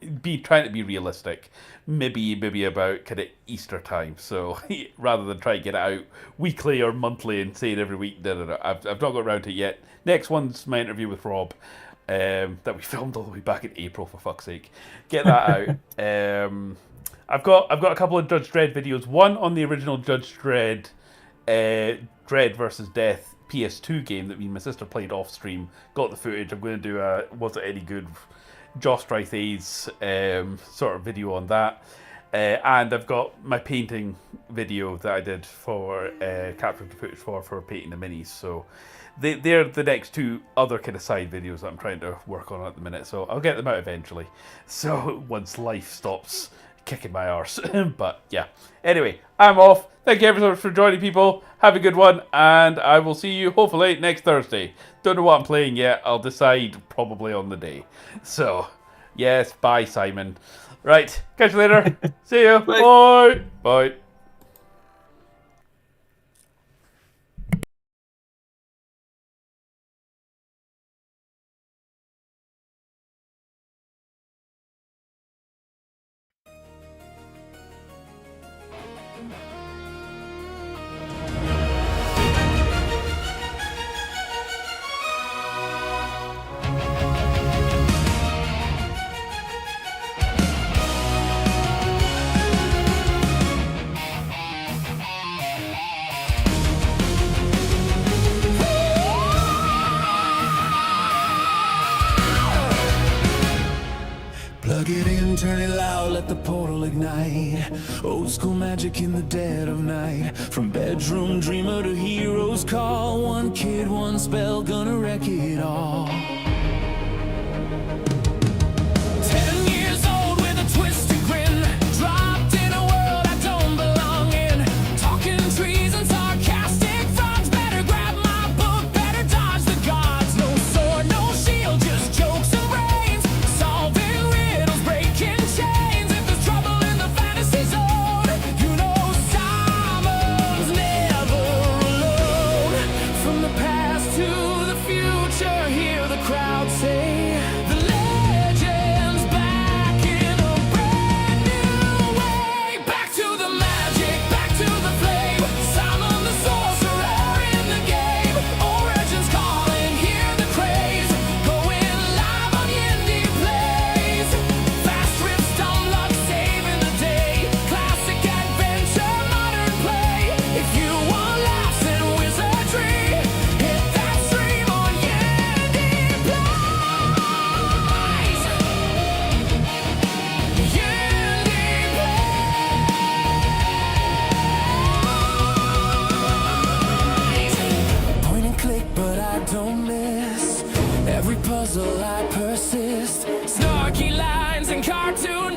trying to be realistic. Maybe about kind of Easter time. So rather than try to get it out weekly or monthly and say it every week, no. I've not got around to it yet. Next one's my interview with Rob. That we filmed all the way back in April, for fuck's sake. Get that out. I've got a couple of Judge Dredd videos. One on the original Judge Dredd, Dredd versus Death PS2 game that me and my sister played off stream. Got the footage. I'm going to do a Was It Any Good Joss A's sort of video on that. And I've got my painting video that I did for capturing the footage for painting the minis. So they're the next two other kind of side videos that I'm trying to work on at the minute. So I'll get them out eventually. So once life stops kicking my arse. But yeah. Anyway, I'm off. Thank you ever so much for joining, people. Have a good one, and I will see you hopefully next Thursday. Don't know what I'm playing yet. I'll decide probably on the day. So, yes, bye, Simon. Right, catch you later. See you. Bye. Bye. Plug it in, turn it loud, let the portal ignite. Old school magic in the dead of night. From bedroom dreamer to hero's call. One kid, one spell, gonna wreck it all. 10 years old with a twisted grin. Dropped in a world I don't belong in. Talking trees and sarcastic frogs. Better grab my book, better dodge the gods. No sword, no shield, just jokes and brains. Solving riddles, breaking chains. If there's trouble in the fantasy zone, you know Simon's never alone. From the past to the future, hear the crowd say the legend's back in a brand new way. Back to the magic, back to the flame. Simon the Sorcerer in the game. Origins calling, hear the craze. Going live on YindyPlayZ. Fast rips, dumb luck, saving the day. Classic adventure, modern play. If you want laughs and wizardry, hit that stream on YindyPlayZ. Point and click, but I don't miss. Every puzzle I persist. Snarky lines and cartoon